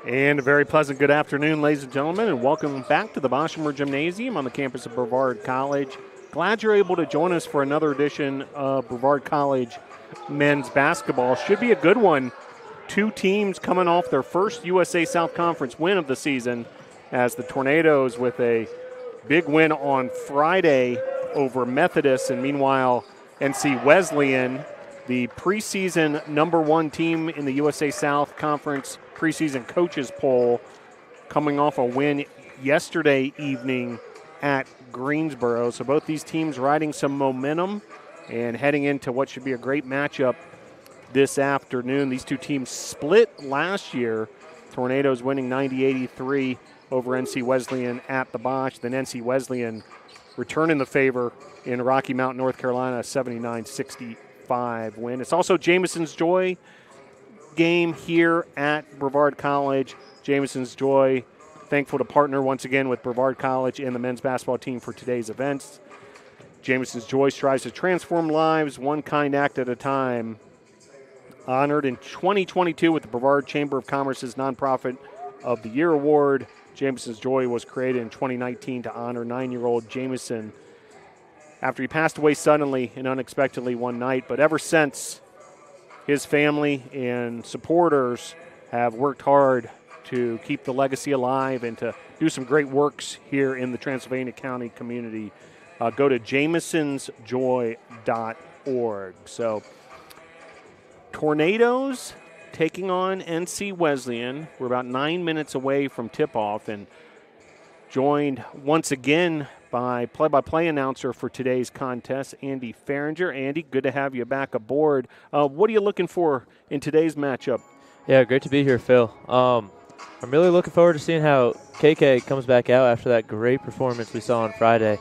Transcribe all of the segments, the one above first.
And a very pleasant good afternoon, ladies and gentlemen, and welcome back to the Boshamer Gymnasium on the campus of Brevard College. Glad you're able to join us for another edition of Brevard College men's basketball. Should be a good one. Two teams coming off their first USA South Conference win of the season, as the Tornadoes with a big win on Friday over Methodist, and meanwhile NC Wesleyan, the preseason #1 team in the USA South Conference preseason coaches poll, coming off a win yesterday evening at Greensboro. So both these teams riding some momentum and heading into what should be a great matchup this afternoon. These two teams split last year. Tornadoes winning 90-83 over NC Wesleyan at the Bosch. Then NC Wesleyan returning the favor in Rocky Mount, North Carolina, 79-65 win. It's also Jameson's Joy game here at Brevard College. Jameson's Joy, thankful to partner once again with Brevard College and the men's basketball team for today's events. Jameson's Joy strives to transform lives one kind act at a time. Honored in 2022 with the Brevard Chamber of Commerce's Nonprofit of the Year Award. Jameson's Joy was created in 2019 to honor 9-year-old Jameson after he passed away suddenly and unexpectedly one night. But ever since, his family and supporters have worked hard to keep the legacy alive and to do some great works here in the Transylvania County community. Go to jamesonsjoy.org. So, Tornadoes taking on NC Wesleyan. We're about 9 minutes away from tip-off, and joined once again by play-by-play announcer for today's contest, Andy Farringer. Andy, good to have you back aboard. What are you looking for in today's matchup? Yeah, great to be here, Phil. I'm really looking forward to seeing how KK comes back out after that great performance we saw on Friday.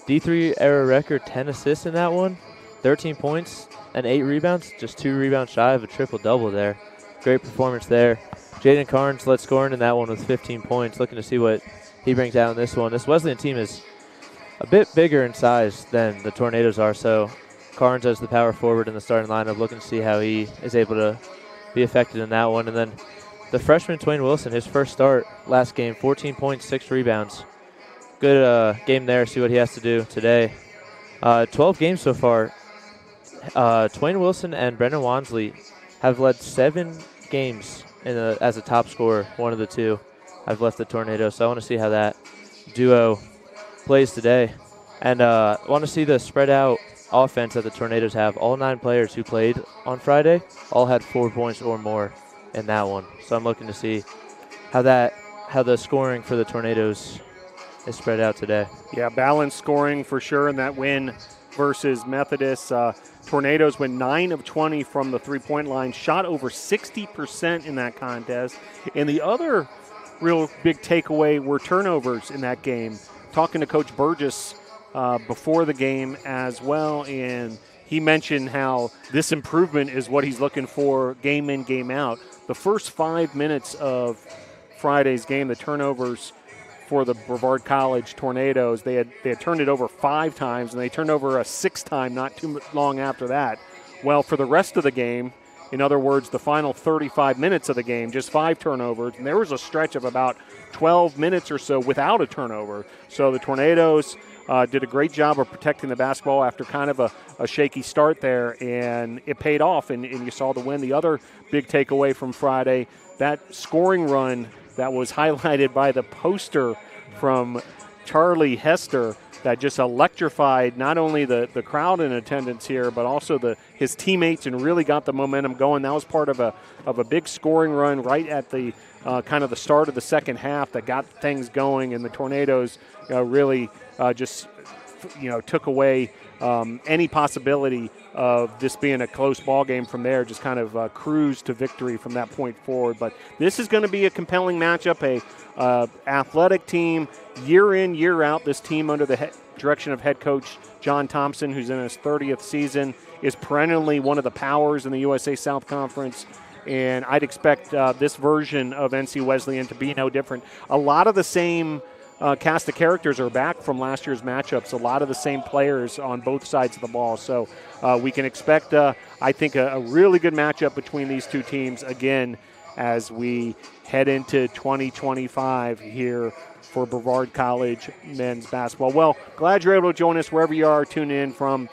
D3 era record, 10 assists in that one, 13 points and 8 rebounds, just 2 rebounds shy of a triple-double there. Great performance there. Jaden Carnes led scoring in that one with 15 points. Looking to see what he brings out in this one. This Wesleyan team is a bit bigger in size than the Tornadoes are, so Carnes as the power forward in the starting lineup, looking to see how he is able to be effective in that one. And then the freshman Twain Wilson, his first start last game, 14 points, 6 rebounds. Good game there, see what he has to do today. 12 games so far. Twain Wilson and Brendan Wansley have led 7 games as a top scorer. One of the two have left the Tornadoes, so I want to see how that duo plays today. And want to see the spread out offense that the Tornadoes have. All 9 players who played on Friday all had 4 points or more in that one. So I'm looking to see how the scoring for the Tornadoes is spread out today. Yeah, balanced scoring for sure in that win versus Methodist. Tornadoes went 9 of 20 from the three-point line, shot over 60% in that contest. And the other real big takeaway were turnovers in that game. Talking to Coach Burgess before the game as well, and he mentioned how this improvement is what he's looking for game in, game out. The first 5 minutes of Friday's game, the turnovers for the Brevard College Tornadoes, they had turned it over 5 times, and they turned over a 6th time not too long after that. Well, for the rest of the game, in other words, the final 35 minutes of the game, just 5 turnovers, and there was a stretch of about 12 minutes or so without a turnover. So the Tornadoes did a great job of protecting the basketball after kind of a shaky start there, and it paid off, and you saw the win. The other big takeaway from Friday, that scoring run that was highlighted by the poster from Charlie Hester that just electrified not only the crowd in attendance here, but also his teammates, and really got the momentum going. That was part of a big scoring run right at the kind of the start of the second half that got things going, and the Tornadoes really just took away any possibility of this being a close ball game from there, just kind of cruised to victory from that point forward. But this is going to be a compelling matchup, a athletic team, year in, year out. This team under the direction of head coach John Thompson, who's in his 30th season, is perennially one of the powers in the USA South Conference. And I'd expect this version of NC Wesleyan to be no different. A lot of the same cast of characters are back from last year's matchups. A lot of the same players on both sides of the ball. So we can expect, I think, a really good matchup between these two teams again as we head into 2025 here for Brevard College men's basketball. Well, glad you're able to join us wherever you are tuning in from.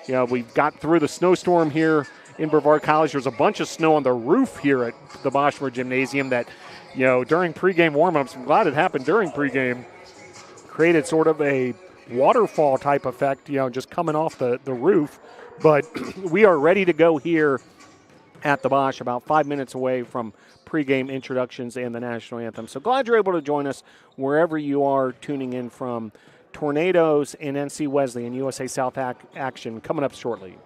You know, we've got through the snowstorm here in Brevard College. There's a bunch of snow on the roof here at the Boschmer Gymnasium that, you know, during pregame warmups, I'm glad it happened during pregame, created sort of a waterfall type effect, you know, just coming off the roof. But we are ready to go here at the Bosch, about 5 minutes away from pregame introductions and the national anthem. So glad you're able to join us wherever you are tuning in from. Tornadoes and NC Wesleyan USA South action coming up shortly.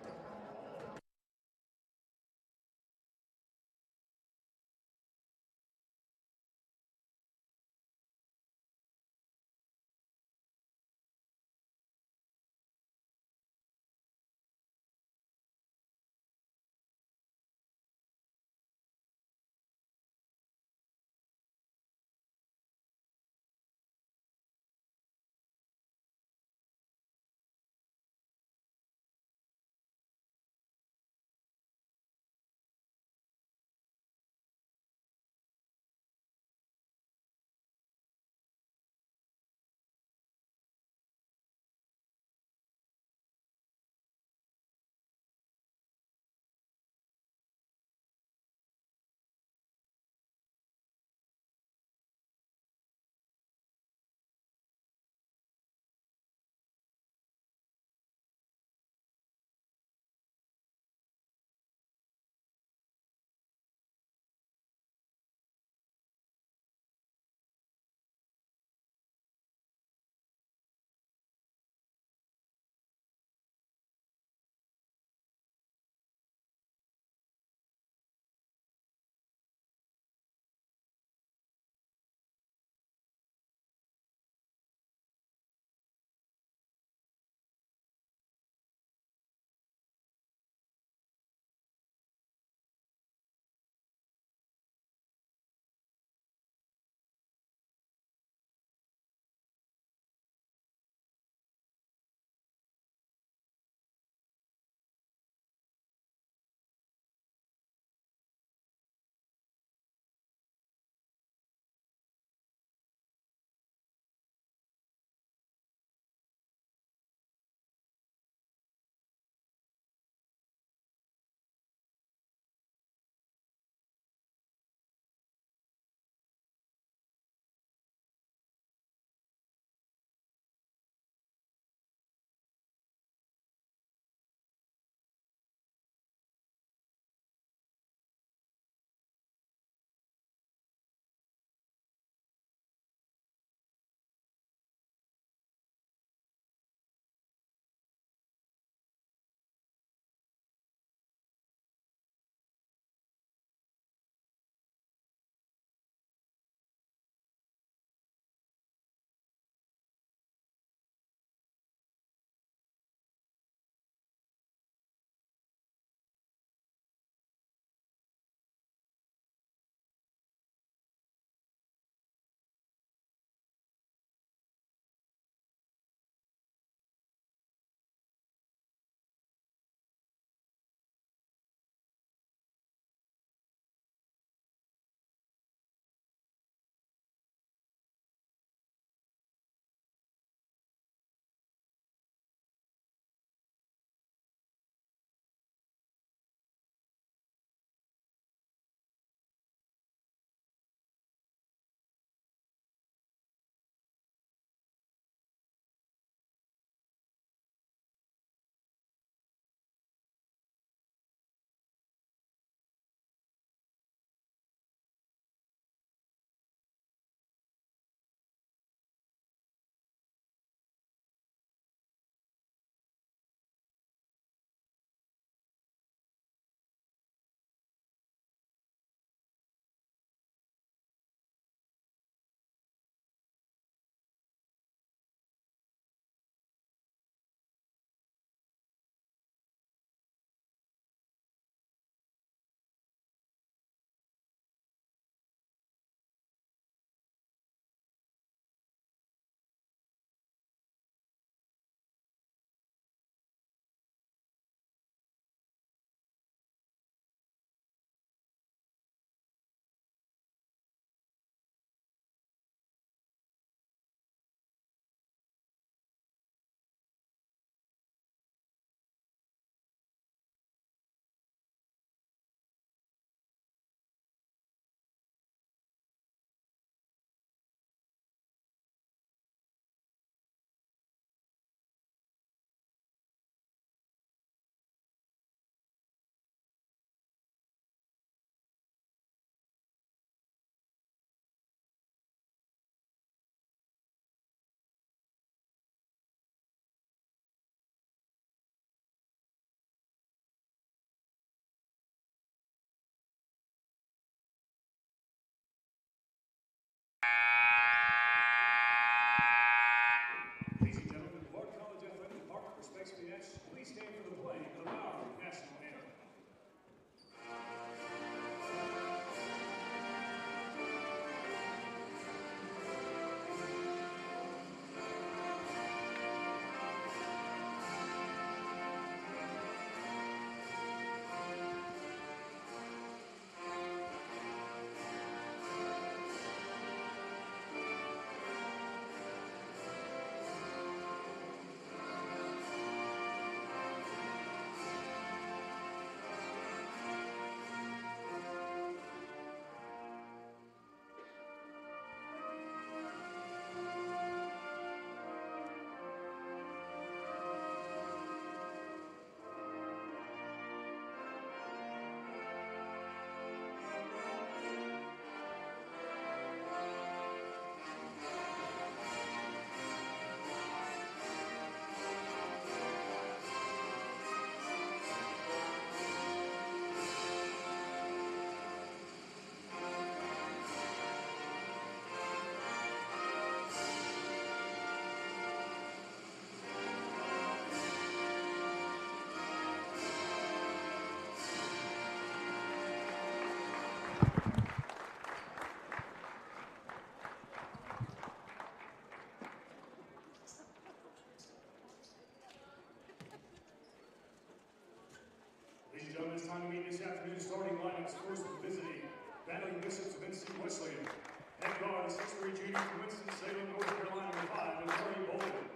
this afternoon's starting lineups. First visiting battling Bishops of NC Wesleyan. Head guard, a 6'3" junior from Winston-Salem, North Carolina, with 5, and Tony Bolden.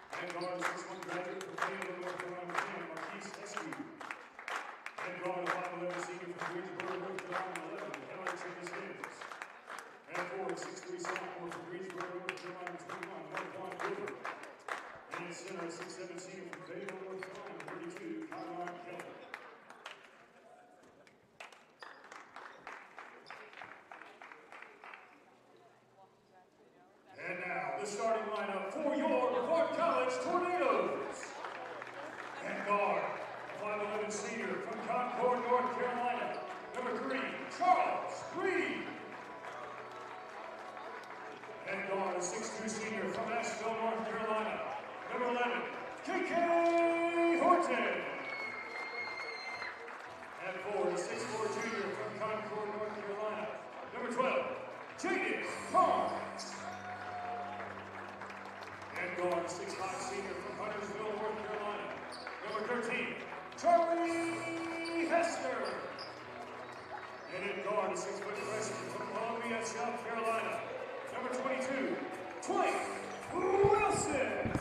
Head guard, a 6'1" graduate from Fayetteville, North Carolina, with 10, Marquise Eskew. Head guard, a 5'11" senior from Greensboro, North Carolina, 11, Kelly Davis. Head forward, 6'3" sophomore from Greensboro, North Carolina, 21, Marquand Gilbert. And in center, a 6'7" senior from Fayetteville, North Carolina, 32, Kyron Kelly. And now, the starting lineup for your Brevard College Tornadoes. And guard, 5'11" senior from Concord, North Carolina, number 3, Charles Reed. And guard, a 6'2" senior from Asheville, North Carolina, number 11, KK Horton. And forward, a 6'4" junior from Concord, North Carolina, number 12, Jaden Carnes. And guard, 6'5" senior from Huntersville, North Carolina, number 13, Charlie Hester. And in guard, a 6-foot freshman from Columbia, South Carolina, number 22, Dwight Wilson.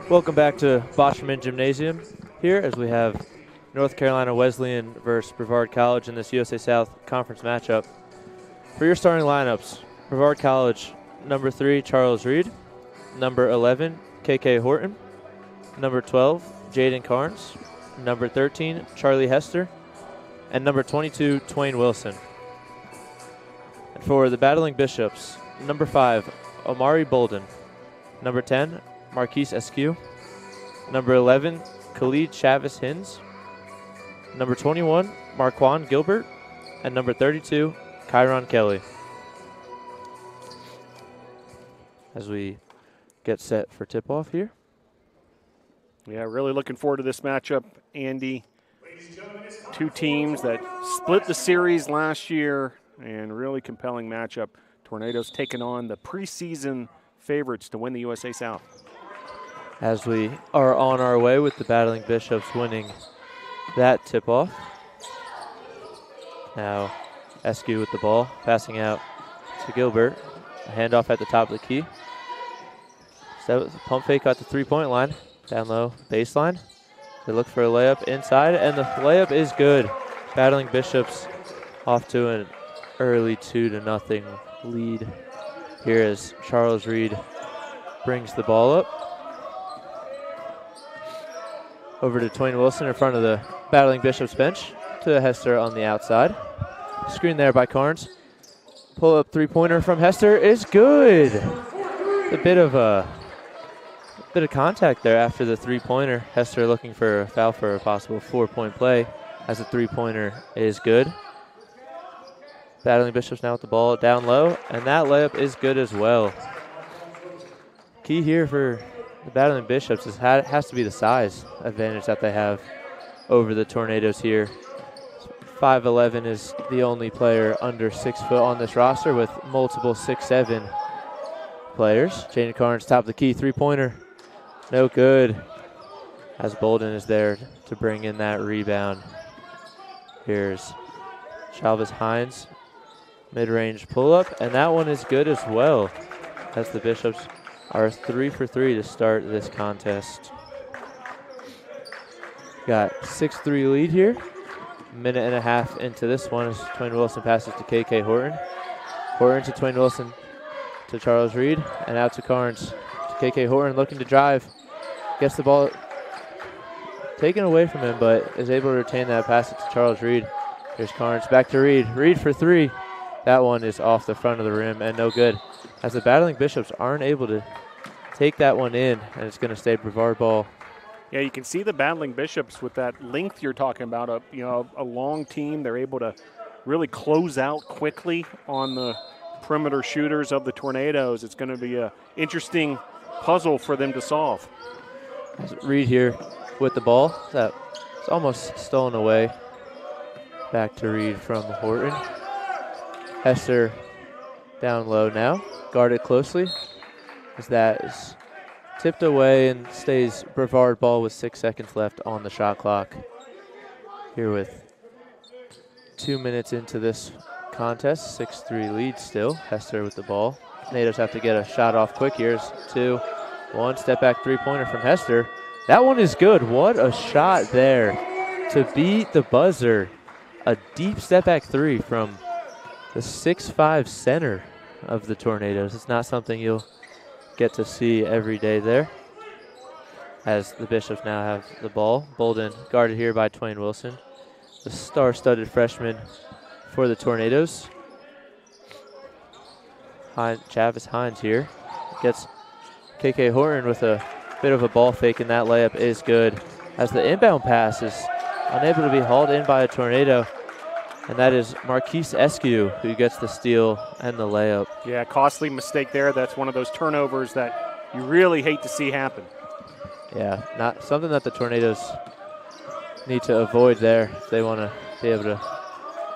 Welcome back to Boschman Gymnasium here as we have North Carolina Wesleyan versus Brevard College in this USA South Conference matchup. For your starting lineups, Brevard College, number 3, Charles Reed, number 11, KK Horton, number 12, Jaden Carnes, number 13, Charlie Hester, and number 22, Twain Wilson. And for the battling Bishops, number 5, Omari Bolden, number 10, Marquise Eskew, number 11, Khalid Chavis Hins, number 21, Marquand Gilbert, and number 32, Kyron Kelly. As we get set for tip-off here. Yeah, really looking forward to this matchup, Andy. Two teams that split the series last year, and really compelling matchup. Tornadoes taking on the preseason favorites to win the USA South. As we are on our way with the battling Bishops winning that tip-off. Now Eskew with the ball, passing out to Gilbert. A handoff at the top of the key. So that was a pump fake at the three-point line. Down low, baseline. They look for a layup inside, and the layup is good. Battling Bishops off to an early 2-0 lead here as Charles Reed brings the ball up. Over to Twain Wilson in front of the battling Bishops bench to Hester on the outside. Screen there by Carnes. Pull-up three-pointer from Hester is good. A bit of contact there after the three-pointer. Hester looking for a foul for a possible 4-point play as the three-pointer is good. Battling Bishops now with the ball down low, and that layup is good as well. Key here for the Battling Bishops has to be the size advantage that they have over the Tornadoes here. 5'11" is the only player under 6 foot on this roster with multiple 6'7" players. Jaden Carnes, top of the key, three-pointer. No good, as Bolden is there to bring in that rebound. Here's Chalvis Hines, mid-range pull-up, and that one is good as well, as the Bishops are 3 for 3 to start this contest. Got 6-3 lead here. Minute and a half into this one as Twain Wilson passes to KK Horton. Horton to Twain Wilson to Charles Reed, and out to Carnes. To KK Horton looking to drive. Gets the ball taken away from him, but is able to retain that pass to Charles Reed. Here's Carnes back to Reed. Reed for 3. That one is off the front of the rim and no good. As the Battling Bishops aren't able to take that one in, and it's going to stay Brevard ball. Yeah, you can see the Battling Bishops with that length you're talking about. A long team. They're able to really close out quickly on the perimeter shooters of the Tornadoes. It's going to be an interesting puzzle for them to solve. Reed here with the ball. That's almost stolen away. Back to Reed from Horton. Hester down low now. Guarded closely as that is tipped away and stays Brevard ball with 6 seconds left on the shot clock. here with 2 minutes into this contest. 6-3 lead still. Hester with the ball. Tornadoes have to get a shot off quick. Here's 2-1. Step back three-pointer from Hester. That one is good. What a shot there to beat the buzzer. A deep step back three from the 6'5" center of the Tornadoes. It's not something you'll get to see every day there. As the Bishops now have the ball. Bolden guarded here by Twain Wilson, the star-studded freshman for the Tornadoes. Chavis Hines here gets KK Horton with a bit of a ball fake, and that layup is good. As the inbound pass is unable to be hauled in by a Tornado, and that is Marquise Eskew who gets the steal and the layup. Yeah, costly mistake there. That's one of those turnovers that you really hate to see happen. Yeah, not something that the Tornadoes need to avoid there if they want to be able to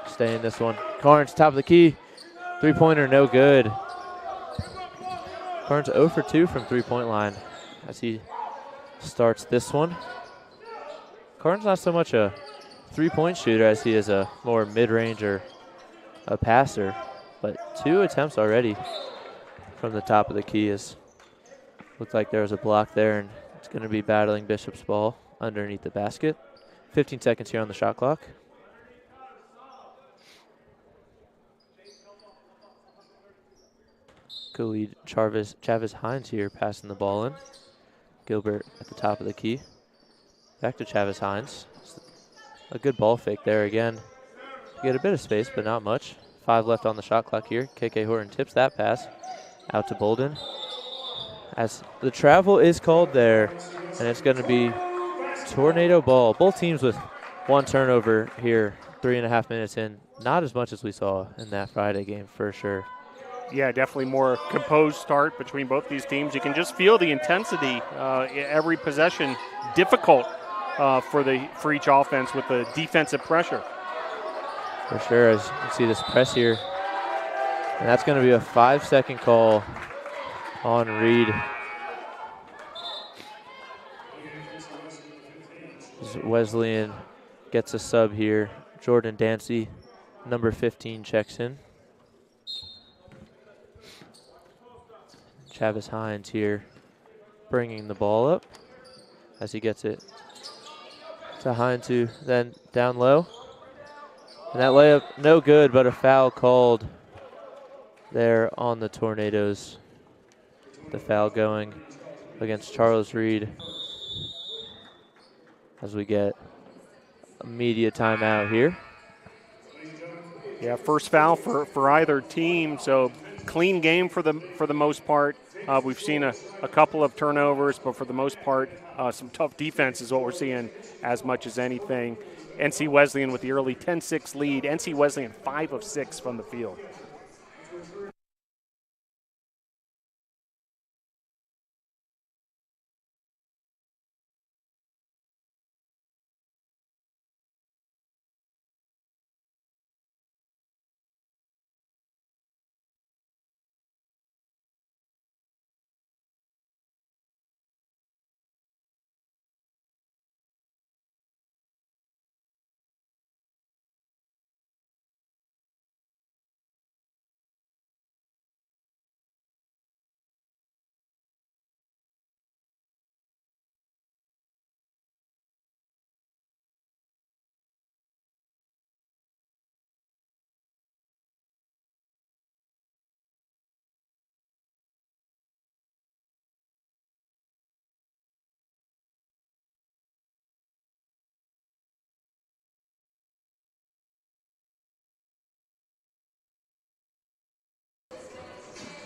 stay in this one. Carnes, top of the key. Three-pointer, no good. Carnes 0 for 2 from three-point line as he starts this one. Carnes not so much a three-point shooter as he is a more mid-range or a passer, but 2 attempts already from the top of the key. Looked like there was a block there, and it's going to be battling Bishop's ball underneath the basket. 15 seconds here on the shot clock. Khalid Chavis Hines here passing the ball in. Gilbert at the top of the key. Back to Chavis Hines. A good ball fake there again. Get a bit of space, but not much. 5 left on the shot clock here. KK Horton tips that pass out to Bolden. As the travel is called there, and it's going to be Tornado ball. Both teams with 1 turnover here, 3.5 minutes in. Not as much as we saw in that Friday game for sure. Yeah, definitely more composed start between both these teams. You can just feel the intensity. Every possession difficult for each offense with the defensive pressure. For sure, as you see this press here. And that's going to be a 5-second call on Reed. Wesleyan gets a sub here. Jordan Dancy, number 15, checks in. Chavis Hines here bringing the ball up as he gets it to Hines, who then down low. And that layup no good, but a foul called there on the Tornadoes. The foul going against Charles Reed as we get a media timeout here. Yeah, first foul for either team, so clean game for the most part. We've seen a couple of turnovers, but for the most part, some tough defense is what we're seeing as much as anything. NC Wesleyan with the early 10-6 lead. NC Wesleyan 5 of 6 from the field.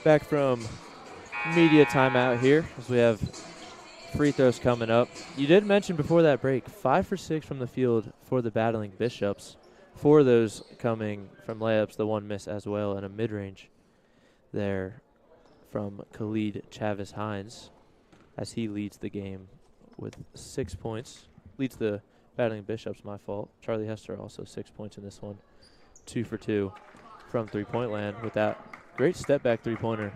Back from media timeout here as we have free throws coming up. You did mention before that break, 5 for 6 from the field for the battling Bishops. 4 of those coming from layups, the 1 miss as well, and a mid-range there from Khalid Chavis Hines as he leads the game with 6 points. Leads the battling Bishops, my fault. Charlie Hester also 6 points in this one. 2 for 2 from three-point land with that great step-back three-pointer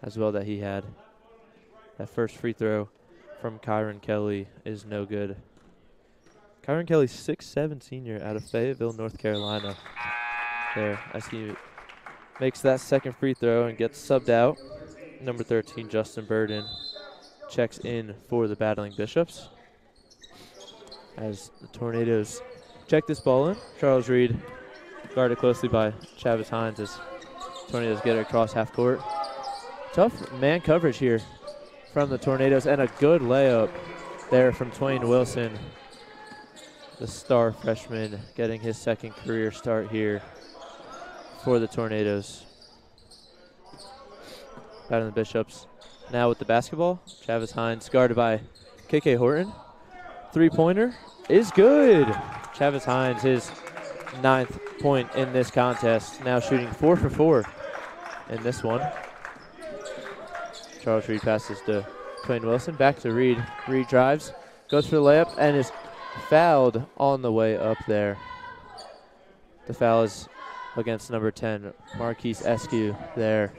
as well that he had. That first free throw from Kyron Kelly is no good. Kyron Kelly, 6'7" senior out of Fayetteville, North Carolina. There, as he makes that second free throw and gets subbed out. Number 13, Justin Burden, checks in for the Battling Bishops. As the Tornadoes check this ball in, Charles Reed guarded closely by Chavis Hines as Tornadoes get it across half court. Tough man coverage here from the Tornadoes, and a good layup there from Twain Wilson, the star freshman, getting his second career start here for the Tornadoes. Battling the Bishops now with the basketball. Chavis Hines guarded by KK Horton. Three-pointer is good. Chavis Hines, his 9th point in this contest, now shooting 4 for 4 in this one. Charles Reed passes to Twain Wilson, back to Reed. Reed drives, goes for the layup, and is fouled on the way up there. The foul is against number 10, Marquise Eskew there.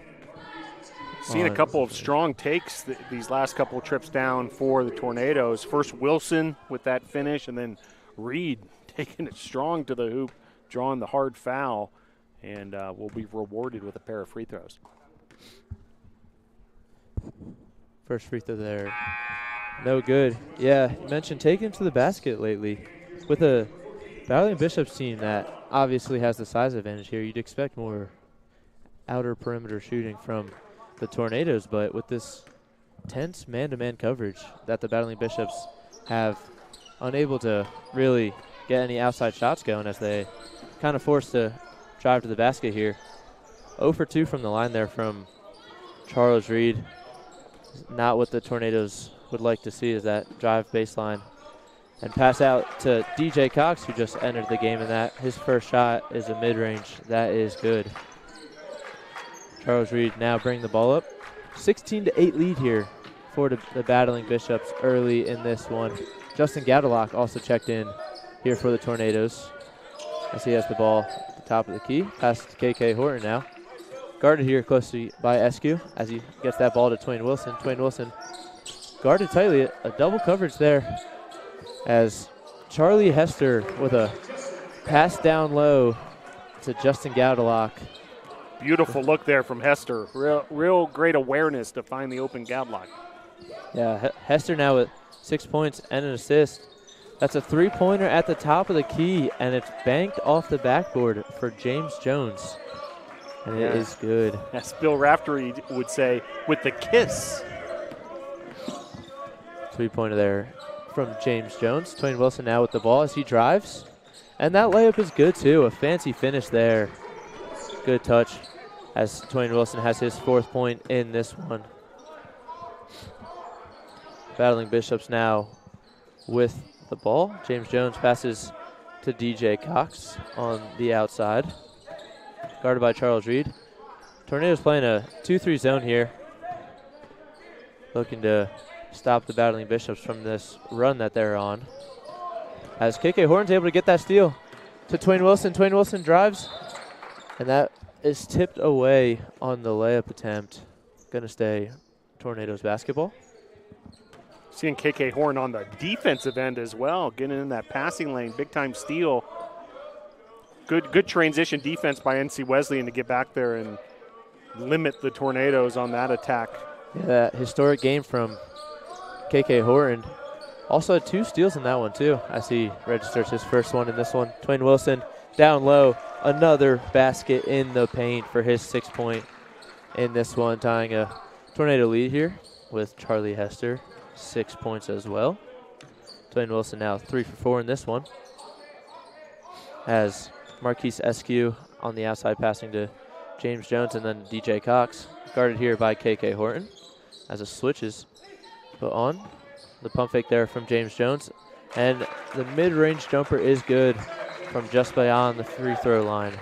Seen a couple of strong takes these last couple of trips down for the Tornadoes. First Wilson with that finish, and then Reed taking it strong to the hoop, drawing the hard foul, and will be rewarded with a pair of free throws. First free throw there. No good. Yeah, you mentioned taking to the basket lately. With a Battling Bishops team that obviously has the size advantage here, you'd expect more outer perimeter shooting from the Tornadoes, but with this tense man-to-man coverage that the Battling Bishops have, unable to really get any outside shots going as they kind of forced to drive to the basket here. 0 for 2 from the line there from Charles Reed. Not what the Tornadoes would like to see is that drive baseline and pass out to DJ Cox, who just entered the game in that. His first shot is a mid-range. That is good. Charles Reed now bring the ball up. 16-8 lead here for the Battling Bishops early in this one. Justin Gadalock also checked in here for the Tornadoes as he has the ball at the top of the key. Pass to KK Horton now. Guarded here closely by Eskew as he gets that ball to Twain Wilson. Twain Wilson guarded tightly. A double coverage there as Charlie Hester with a pass down low to Justin Gadalock. Beautiful look there from Hester. Real great awareness to find the open Gadlock. Yeah, Hester now with 6 points and an assist. That's a three-pointer at the top of the key, and it's banked off the backboard for James Jones. And it is good. As Bill Raftery would say, with the kiss. Three-pointer there from James Jones. Twain Wilson now with the ball as he drives. And that layup is good, too. A fancy finish there. Good touch as Twain Wilson has his 4th point in this one. Battling Bishops now with the ball. James Jones passes to DJ Cox on the outside. Guarded by Charles Reed. Tornadoes playing a 2-3 zone here. Looking to stop the Battling Bishops from this run that they're on. As KK Horton's able to get that steal to Twain Wilson. Twain Wilson drives. And that is tipped away on the layup attempt. Going to stay Tornadoes basketball. Seeing KK Horn on the defensive end as well, getting in that passing lane, big-time steal. Good transition defense by NC Wesleyan to get back there and limit the Tornadoes on that attack. Yeah, that historic game from KK Horton. Also had 2 steals in that one, too, as he registers his first one in this one. Twain Wilson down low. Another basket in the paint for his 6th point in this one, tying a Tornado lead here with Charlie Hester, 6 points as well. Twain Wilson now 3 for 4 in this one. As Marquise Eskew on the outside passing to James Jones, and then DJ Cox, guarded here by KK Horton. As a switch is put on. The pump fake there from James Jones. And the mid-range jumper is good from just beyond the free throw line.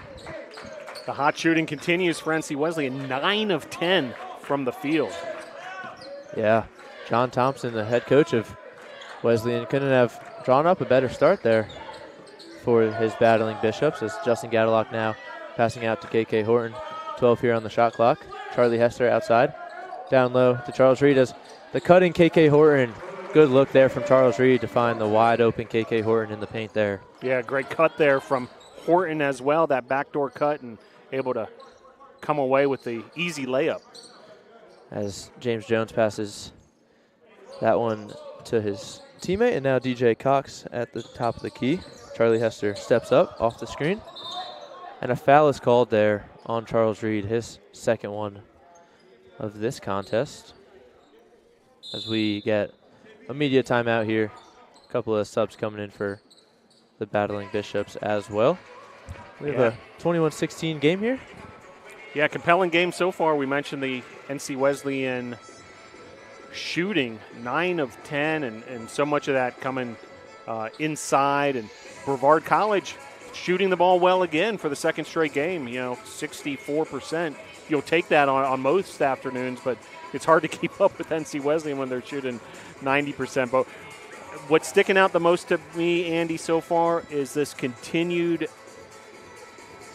The hot shooting continues for NC Wesleyan, 9 of 10 from the field. Yeah, John Thompson, the head coach of Wesleyan, couldn't have drawn up a better start there for his Battling Bishops, as Justin Gadalock now passing out to KK Horton. 12 here on the shot clock. Charlie Hester outside. Down low to Charles Reed as the cutting KK Horton good look there from Charles Reed to find the wide open KK Horton in the paint there. Yeah, great cut there from Horton as well, that backdoor cut, and able to come away with the easy layup. As James Jones passes that one to his teammate, and now DJ Cox at the top of the key. Charlie Hester steps up off the screen, and a foul is called there on Charles Reed, his second one of this contest. As we get a media timeout here, a couple of subs coming in for the Battling Bishops as well. We have a 21-16 game here. Yeah, compelling game so far. We mentioned the NC Wesleyan shooting 9 of 10, and so much of that coming inside. And Brevard College shooting the ball well again for the second straight game, 64%. You'll take that on most afternoons, but it's hard to keep up with NC Wesleyan when they're shooting 90%. But what's sticking out the most to me, Andy, so far is this continued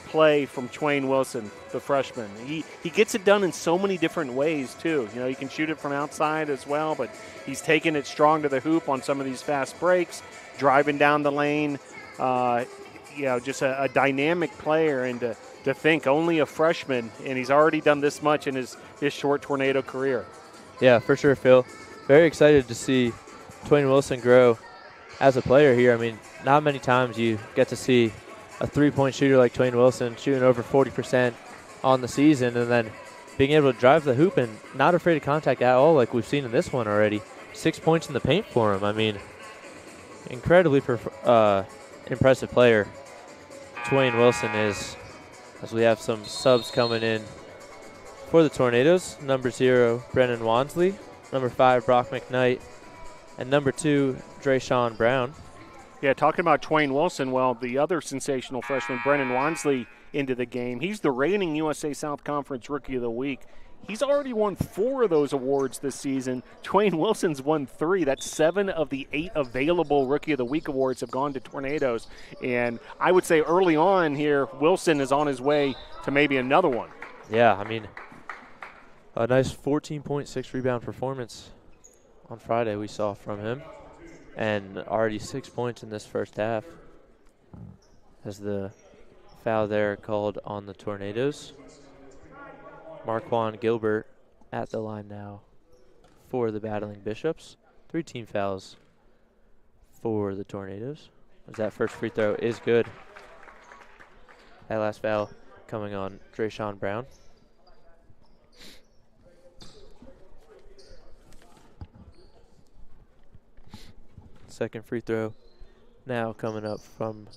play from Twain Wilson, the freshman. He gets it done in so many different ways, too. He can shoot it from outside as well, but he's taking it strong to the hoop on some of these fast breaks, driving down the lane. Just a dynamic player, and to think only a freshman, and he's already done this much in his short Tornado career. Yeah, for sure, Phil. Very excited to see Twain Wilson grow as a player here. I mean, not many times you get to see a three-point shooter like Twain Wilson shooting over 40% on the season, and then being able to drive the hoop and not afraid of contact at all like we've seen in this one already. 6 points in the paint for him. I mean, incredibly impressive player Twain Wilson is. As we have some subs coming in for the Tornadoes. Number 0, Brennan Wansley. Number 5, Brock McKnight. And number 2, Drayshawn Brown. Yeah, talking about Twain Wilson, well, the other sensational freshman, Brennan Wansley, into the game. He's the reigning USA South Conference Rookie of the Week. He's already won 4 of those awards this season. Twain Wilson's won 3. That's 7 of the 8 available Rookie of the Week awards have gone to Tornadoes. And I would say early on here, Wilson is on his way to maybe another one. Yeah, I mean, a nice 14.6 rebound performance on Friday we saw from him. And already 6 points in this first half. As the foul there called on the Tornadoes. Marquand Gilbert at the line now for the Battling Bishops. 3 team fouls for the Tornadoes. As that first free throw is good. That last foul coming on Drayshawn Brown. Second free throw now coming up from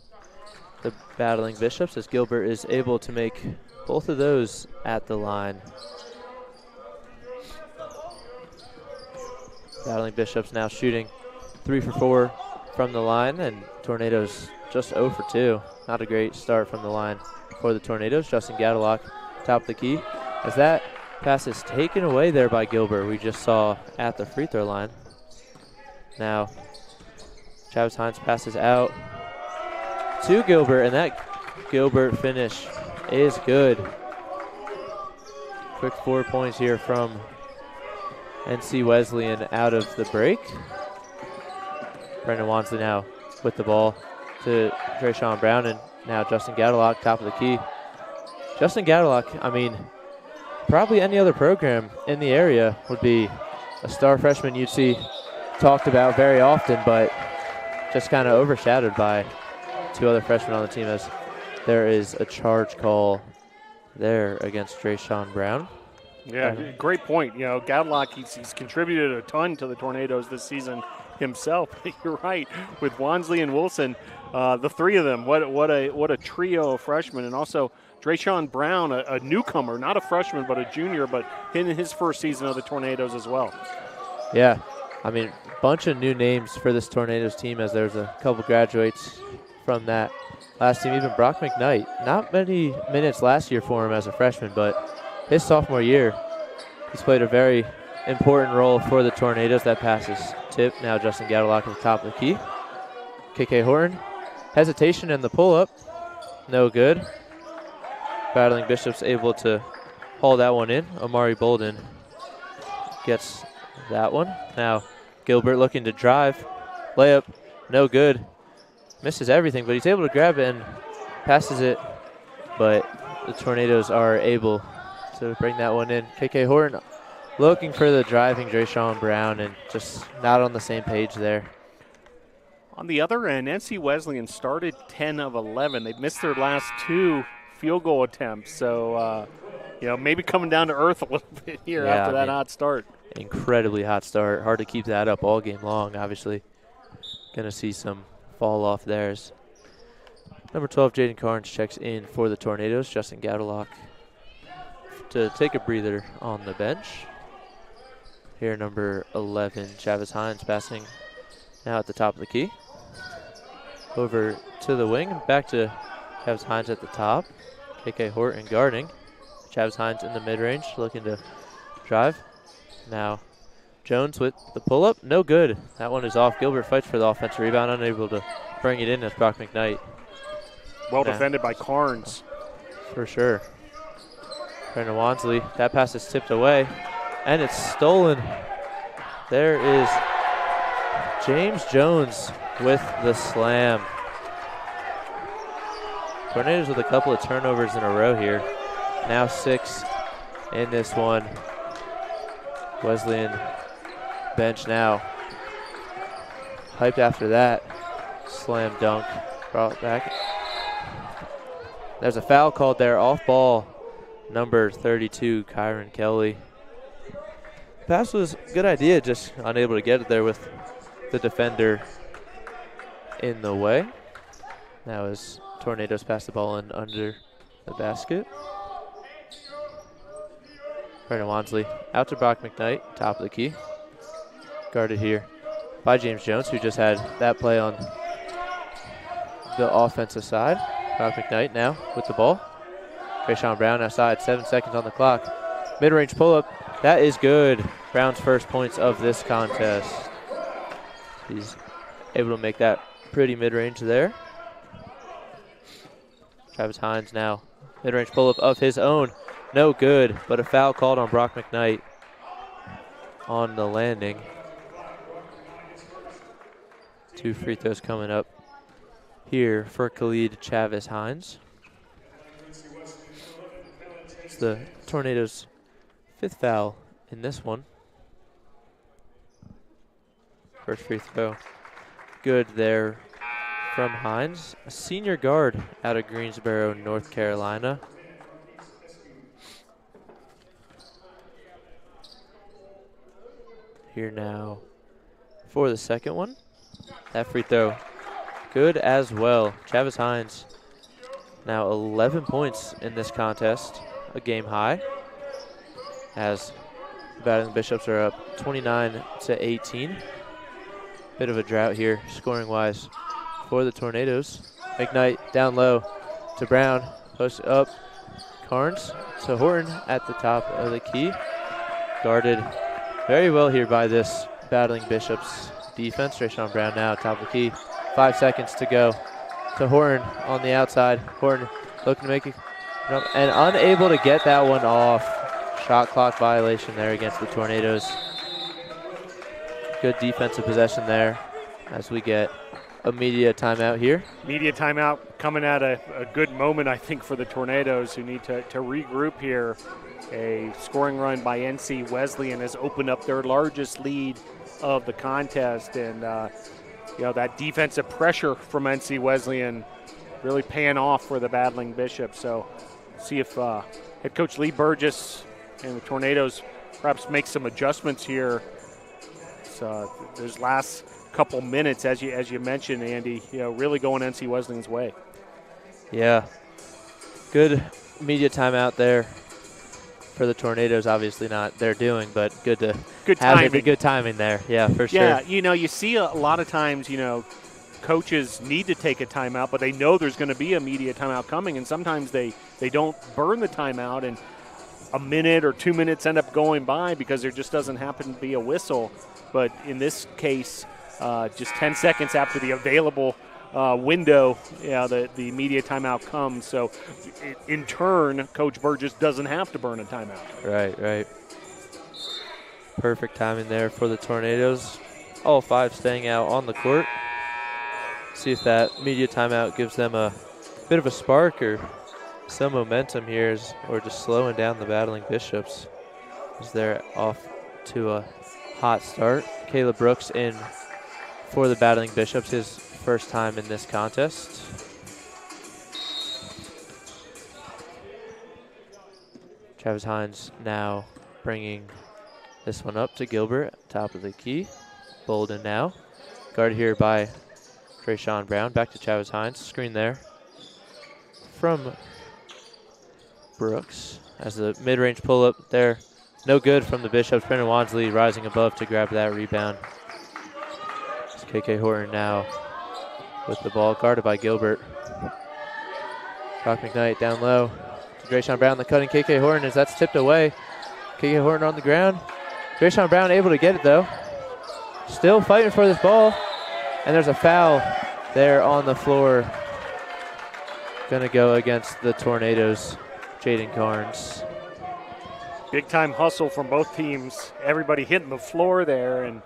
the Battling Bishops as Gilbert is able to make both of those at the line. Battling Bishops now shooting 3 for 4 from the line, and Tornadoes just 0 for 2. Not a great start from the line for the Tornadoes. Justin Gadalock, top of the key. As that pass is taken away there by Gilbert, we just saw at the free throw line. Now, Travis Hines passes out to Gilbert, and that Gilbert finish is good. Quick 4 points here from NC Wesleyan out of the break. Brendan Wansley now with the ball to Drayshawn Brown, and now Justin Gadalock, top of the key. Justin Gadalock, I mean, probably any other program in the area would be a star freshman you'd see talked about very often, but just kind of overshadowed by 2 other freshmen on the team, as there is a charge call there against Drayshawn Brown. Yeah, great point. Gadlock, he's contributed a ton to the Tornadoes this season himself. You're right. With Wansley and Wilson, the 3 of them, what a trio of freshmen. And also Drayshawn Brown, a newcomer, not a freshman, but a junior, but in his first season of the Tornadoes as well. Yeah, I mean, bunch of new names for this Tornadoes team, as there's a couple graduates from that last team. Even Brock McKnight, not many minutes last year for him as a freshman, but his sophomore year, he's played a very important role for the Tornadoes. That pass is tipped. Now Justin Gadalock at the top of the key. KK Horton, hesitation in the pull-up, no good. Battling Bishops able to haul that one in. Amari Bolden gets that one. Now Gilbert looking to drive. Layup, no good. Misses everything, but he's able to grab it and passes it. But the Tornadoes are able to bring that one in. KK Horton looking for the driving Drayshawn Brown and just not on the same page there. On the other end, NC Wesleyan started 10 of 11. They missed their last 2 field goal attempts. So, maybe coming down to earth a little bit here after that hot start. Incredibly hot start. Hard to keep that up all game long, obviously. Going to see some fall off there. Number 12, Jaden Carnes checks in for the Tornadoes. Justin Gaudelock to take a breather on the bench. Here, number 11, Chavis Hines passing now at the top of the key. Over to the wing, back to Chavis Hines at the top. KK Horton guarding. Chavis Hines in the mid-range, looking to drive. Now Jones with the pull-up, no good. That one is off. Gilbert fights for the offensive rebound, unable to bring it in as Brock McKnight. Well defended by Carnes. For sure. Brandon Wansley, that pass is tipped away, and it's stolen. There is James Jones with the slam. Tornadoes with a couple of turnovers in a row here. Now 6 in this one. Wesleyan bench now. Hyped after that. Slam dunk brought back. There's a foul called there off ball. Number 32, Kyron Kelly. Pass was a good idea, just unable to get it there with the defender in the way. Now as Tornadoes pass the ball in under the basket. Brandon Wansley out to Brock McKnight, top of the key. Guarded here by James Jones, who just had that play on the offensive side. Brock McKnight now with the ball. Drayshawn Brown outside, 7 seconds on the clock. Mid-range pull-up, that is good. Brown's first points of this contest. He's able to make that pretty mid-range there. Travis Hines now, mid-range pull-up of his own. No good, but a foul called on Brock McKnight on the landing. 2 free throws coming up here for Khalid Chavis Hines. It's the Tornadoes' 5th foul in this one. First free throw good there from Hines, a senior guard out of Greensboro, North Carolina. Here now for the second one. That free throw good as well. Chavis Hines now 11 points in this contest, a game high, as the Battling Bishops are up 29-18. Bit of a drought here, scoring-wise, for the Tornadoes. McKnight down low to Brown, post up, Carnes to Horton at the top of the key. Guarded very well here by this Battling Bishops defense. Drayshawn Brown now top of the key. 5 seconds to go to Horton on the outside. Horton looking to make it and unable to get that one off. Shot clock violation there against the Tornadoes. Good defensive possession there as we get a media timeout here. Media timeout coming at a good moment, I think, for the Tornadoes, who need to regroup here. A scoring run by NC Wesleyan has opened up their largest lead of the contest, and that defensive pressure from NC Wesleyan really paying off for the Battling Bishops. So see if head coach Lee Burgess and the Tornadoes perhaps make some adjustments here. So those last couple minutes, as you mentioned, Andy, really going NC Wesleyan's way. Yeah, good media timeout there for the Tornadoes. Obviously not their doing, but good timing. Good timing there. Yeah, for sure. Yeah, you see a lot of times, coaches need to take a timeout, but they know there's going to be a media timeout coming, and sometimes they don't burn the timeout, and a minute or 2 minutes end up going by because there just doesn't happen to be a whistle. But in this case, just 10 seconds after the available window, the media timeout comes. So in turn, Coach Burgess doesn't have to burn a timeout. Right. Perfect timing there for the Tornadoes. all 5 staying out on the court. See if that media timeout gives them a bit of a spark or some momentum here, or just slowing down the Battling Bishops as they're off to a hot start. Caleb Brooks in for the Battling Bishops, his first time in this contest. Travis Hines now bringing this one up to Gilbert, top of the key. Bolden now, guarded here by Trayshawn Brown. Back to Travis Hines, screen there from Brooks as the mid-range pull-up there. No good from the Bishops. Brendan Wansley rising above to grab that rebound. It's KK Horton now with the ball, guarded by Gilbert. Brock McKnight down low to Trayshawn Brown. The cutting KK Horton as that's tipped away. KK Horton on the ground. Trayshawn Brown able to get it though. Still fighting for this ball. And there's a foul there on the floor. Gonna go against the Tornadoes, Jaden Carnes. Big time hustle from both teams. Everybody hitting the floor there, and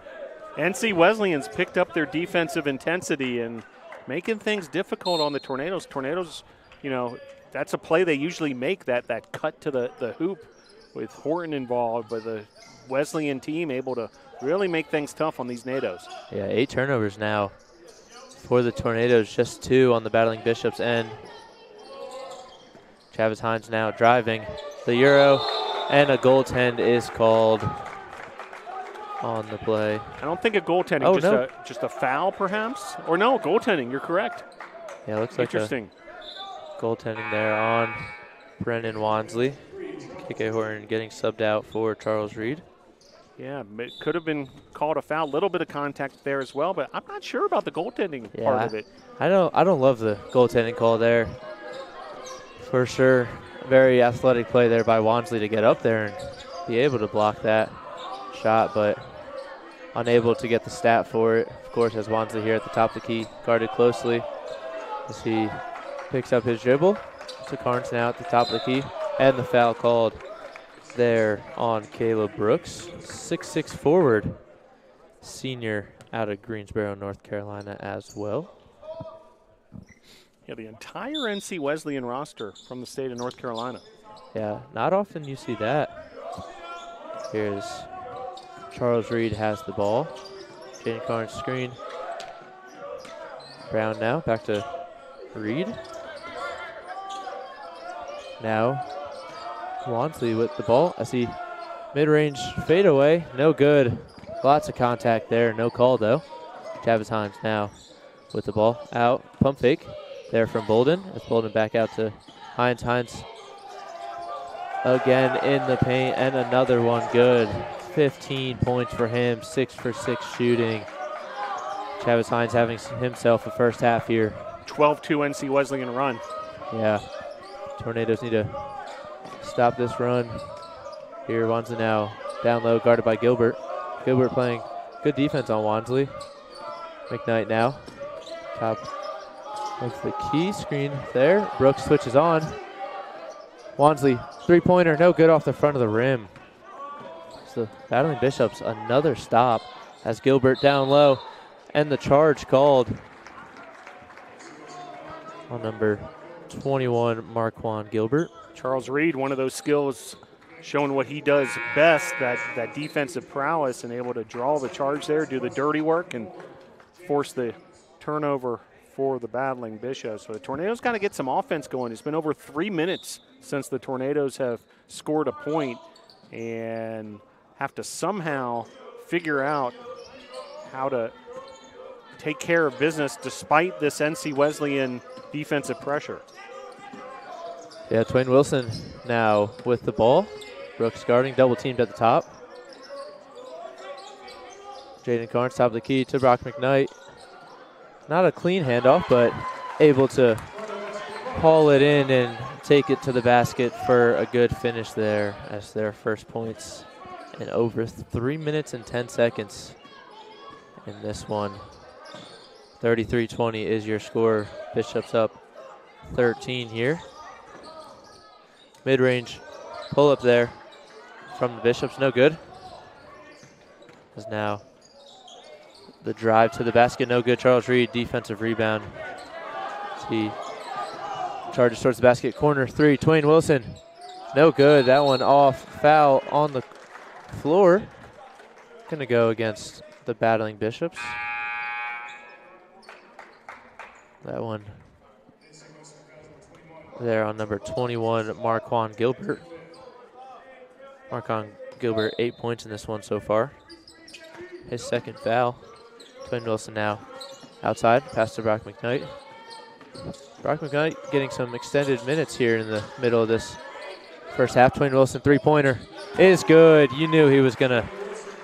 NC Wesleyan's picked up their defensive intensity and making things difficult on the Tornadoes. Tornadoes, you know, that's a play they usually make, that cut to the hoop with Horton involved, but the Wesleyan team able to really make things tough on these NATOs. Yeah, 8 turnovers now for the Tornadoes, just 2 on the Battling Bishops end. Travis Hines now driving the Euro, and a goaltend is called on the play. I don't think a goaltending, just a foul perhaps? Or no, goaltending, you're correct. Yeah, looks like interesting. Goaltending there on Brendan Wansley. KK Horton getting subbed out for Charles Reed. Yeah, it could have been called a foul. A little bit of contact there as well, but I'm not sure about the goaltending part of it. I don't love the goaltending call there. For sure, very athletic play there by Wansley to get up there and be able to block that shot, but unable to get the stat for it. Of course, as Wansley here at the top of the key, guarded closely as he picks up his dribble. To Carnes now at the top of the key, and the foul called there on Caleb Brooks. 6'6" forward, senior out of Greensboro, North Carolina as well. Yeah, the entire NC Wesleyan roster from the state of North Carolina. Yeah, not often you see that. Here's Charles Reed has the ball. Jaden Carnes screen. Brown now, back to Reed. Now, Wansley with the ball. I see mid-range fadeaway, no good. Lots of contact there, no call though. Travis Hines now with the ball out, pump fake there from Bolden. It's Bolden back out to Hines. Hines again in the paint, and another one good. 15 points for him, 6 for 6 shooting. Travis Hines having himself a first half here. 12-2 NC Wesleyan run. Yeah, Tornadoes need to stop this run. Here, Wansley now down low, guarded by Gilbert. Gilbert playing good defense on Wansley. McKnight now, top of the key, screen there. Brooks switches on. Wansley, three-pointer, no good off the front of the rim. So Battling Bishops, another stop as Gilbert down low, and the charge called on number 21, Marquand Gilbert. Charles Reed, one of those skills, showing what he does best, that defensive prowess, and able to draw the charge there, do the dirty work, and force the turnover for the Battling Bishops. So the Tornadoes got to get some offense going. It's been over 3 minutes since the Tornadoes have scored a point, and have to somehow figure out how to take care of business despite this NC Wesleyan defensive pressure. Yeah, Twain Wilson now with the ball. Brooks guarding, double teamed at the top. Jaden Carnes, top of the key to Brock McKnight. Not a clean handoff, but able to haul it in and take it to the basket for a good finish there as their first points in over 3 minutes and 10 seconds in this one. 33-20 is your score. Bishops up 13 here. Mid-range pull up there from the Bishops, no good. As now The drive to the basket, no good. Charles Reed, defensive rebound. He charges towards the basket, corner three. Twain Wilson, no good. That one off, foul on the floor. Gonna go against the Battling Bishops. That one there on number 21, Marquand Gilbert. Marquand Gilbert, 8 points in this one so far. His second foul. Twain Wilson now outside, pass to Brock McKnight. Brock McKnight getting some extended minutes here in the middle of this first half. Twain Wilson, three-pointer is good. You knew he was gonna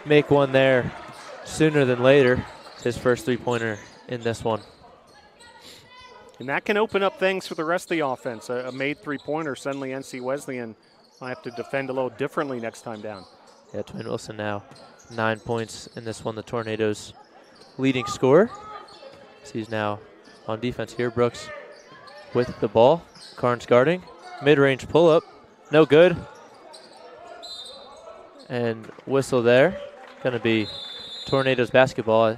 make one there sooner than later. His first three-pointer in this one. And that can open up things for the rest of the offense. A made three-pointer, suddenly NC Wesleyan might have to defend a little differently next time down. Yeah, Twain Wilson now 9 points in this one. The Tornadoes' leading scorer. So he's now on defense here. Brooks with the ball. Carnes guarding. Mid-range pull-up. No good. And whistle there. Going to be Tornadoes basketball.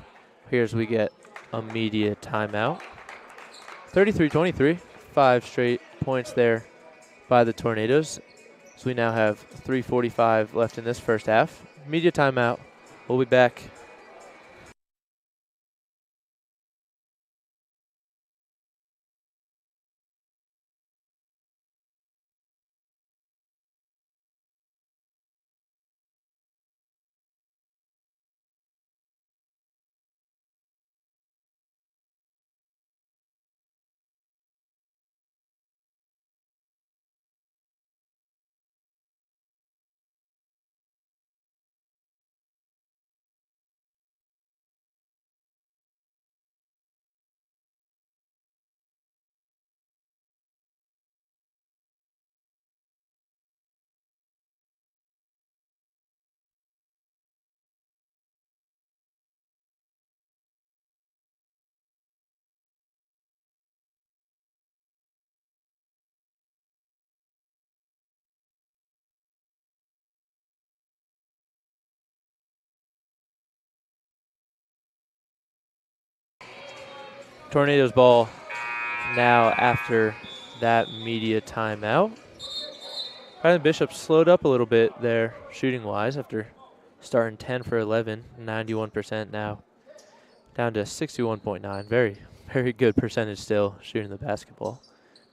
Here's we get a media timeout. 33-23. 5 straight points there by the Tornadoes. So we now have 3:45 left in this first half. Media timeout. We'll be back. Tornadoes ball now after that media timeout. Battling Bishops slowed up a little bit there shooting-wise after starting 10 for 11, 91% now. Down to 61.9. Very, very good percentage still shooting the basketball.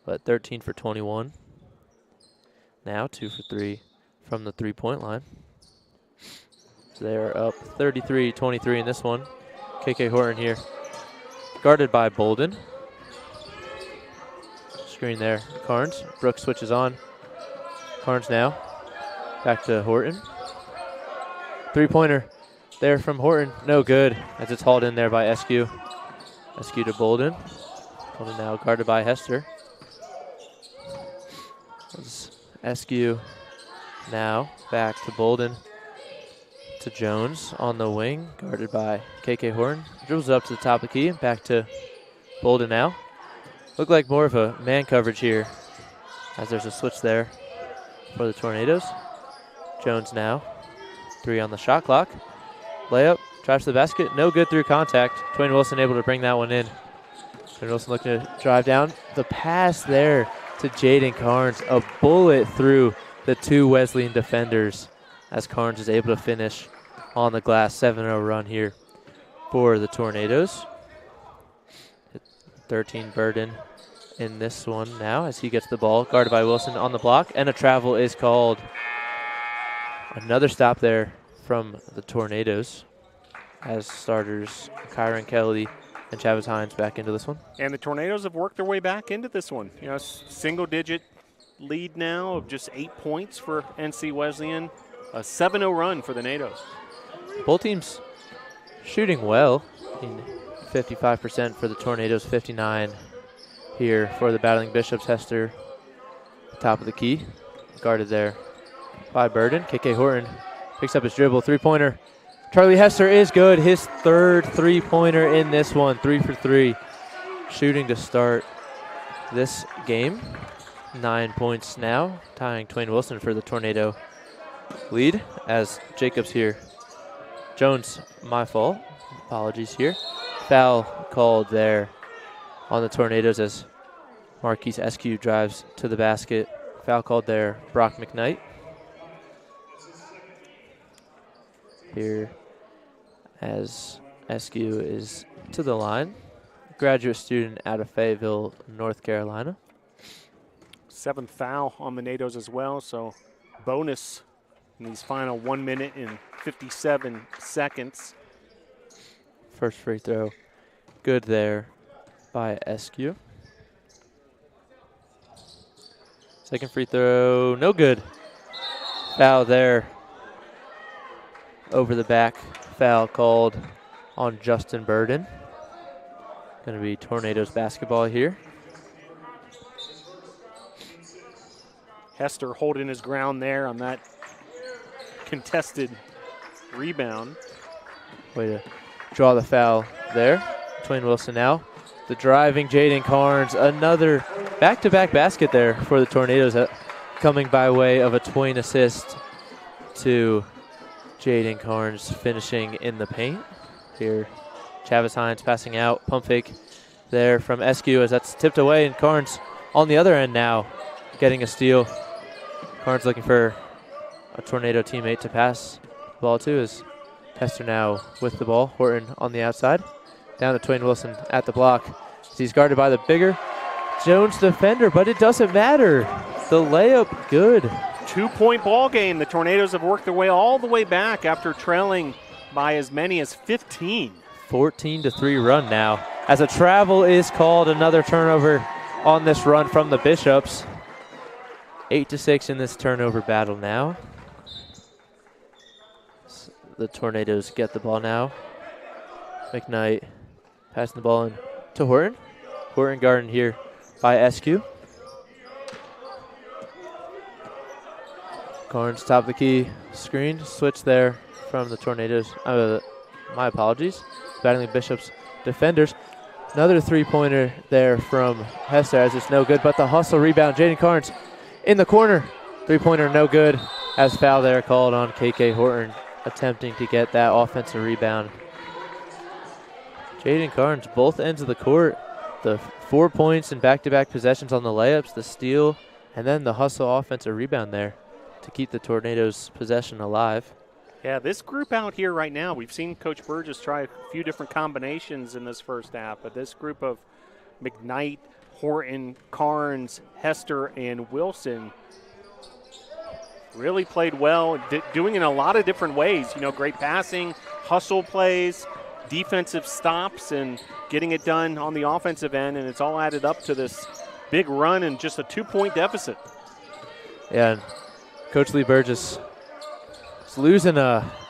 But 13 for 21. Now 2 for 3 from the three-point line. So they're up 33-23 in this one. KK Horton here. Guarded by Bolden. Screen there, Carnes. Brooks switches on. Carnes now. Back to Horton. Three-pointer there from Horton. No good as it's hauled in there by Eskew. Eskew to Bolden. Bolden now guarded by Hester. Eskew now back to Bolden. To Jones on the wing, guarded by KK Horton. Dribbles up to the top of the key, back to Bolden now. Look like more of a man coverage here as there's a switch there for the Tornadoes. Jones now, 3 on the shot clock. Layup, drives to the basket, no good through contact. Twain Wilson able to bring that one in. Twain Wilson looking to drive down. The pass there to Jaden Carnes, a bullet through the 2 Wesleyan defenders as Carnes is able to finish on the glass. 7-0 run here for the Tornadoes. 13 Burden in this one now as he gets the ball, guarded by Wilson on the block, and a travel is called. Another stop there from the Tornadoes as starters Kyron Kelly and Chavez Hines back into this one. And the Tornadoes have worked their way back into this one. You know, single-digit lead now of just 8 points for NC Wesleyan. A 7-0 run for the NATOs. Both teams shooting well. 55% for the Tornadoes, 59 here for the Battling Bishops. Hester, top of the key, guarded there by Burden. KK Horton picks up his dribble, three-pointer. Charlie Hester is good. His third three-pointer in this one, 3 for 3. Shooting to start this game. 9 points now, tying Twain Wilson for the Tornado lead as Jacobs here Jones, my fault. Apologies here. Foul called there on the Tornadoes as Marquise Eskew drives to the basket. Foul called there, Brock McKnight. Here as Eskew is to the line. Graduate student out of Fayetteville, North Carolina. 7th foul on the NATOs as well, so bonus in these final 1 minute and 57 seconds. First free throw, good there by Eskew. Second free throw, no good. Foul there. Over the back, foul called on Justin Burden. Going to be Tornadoes basketball here. Hester holding his ground there on that contested rebound. Way to draw the foul there. Twain Wilson now. The driving Jaden Carnes. Another back-to-back basket there for the Tornadoes, coming by way of a Twain assist to Jaden Carnes finishing in the paint. Here, Chavis Hines passing out. Pump fake there from Eskew as that's tipped away, and Carnes on the other end now getting a steal. Carnes looking for a Tornado teammate to pass the ball to as Hester now with the ball. Horton on the outside. Down to Twain Wilson at the block. He's guarded by the bigger Jones defender, but it doesn't matter. The layup good. 2-point ball game. The Tornadoes have worked their way all the way back after trailing by as many as 15. 14-3 run now. As a travel is called, another turnover on this run from the Bishops. 8-6 in this turnover battle now. The Tornadoes get the ball now. McKnight passing the ball in to Horton. Horton guarded here by Eskew. Carnes top of the key screen. Switch there from the Tornadoes. My apologies. Battling Bishops defenders. Another three-pointer there from Hester as it's no good, but the hustle rebound. Jaden Carnes in the corner. Three-pointer no good as foul there called on KK Horton, attempting to get that offensive rebound. Jaden Carnes, both ends of the court. The 4 points and back-to-back possessions on the layups, the steal, and then the hustle offensive rebound there to keep the Tornadoes' possession alive. Yeah, this group out here right now, we've seen Coach Burgess try a few different combinations in this first half, but this group of McKnight, Horton, Carnes, Hester, and Wilson really played well, doing it in a lot of different ways. You know, great passing, hustle plays, defensive stops, and getting it done on the offensive end, and it's all added up to this big run and just a 2-point deficit. Yeah, and Coach Lee Burgess is losing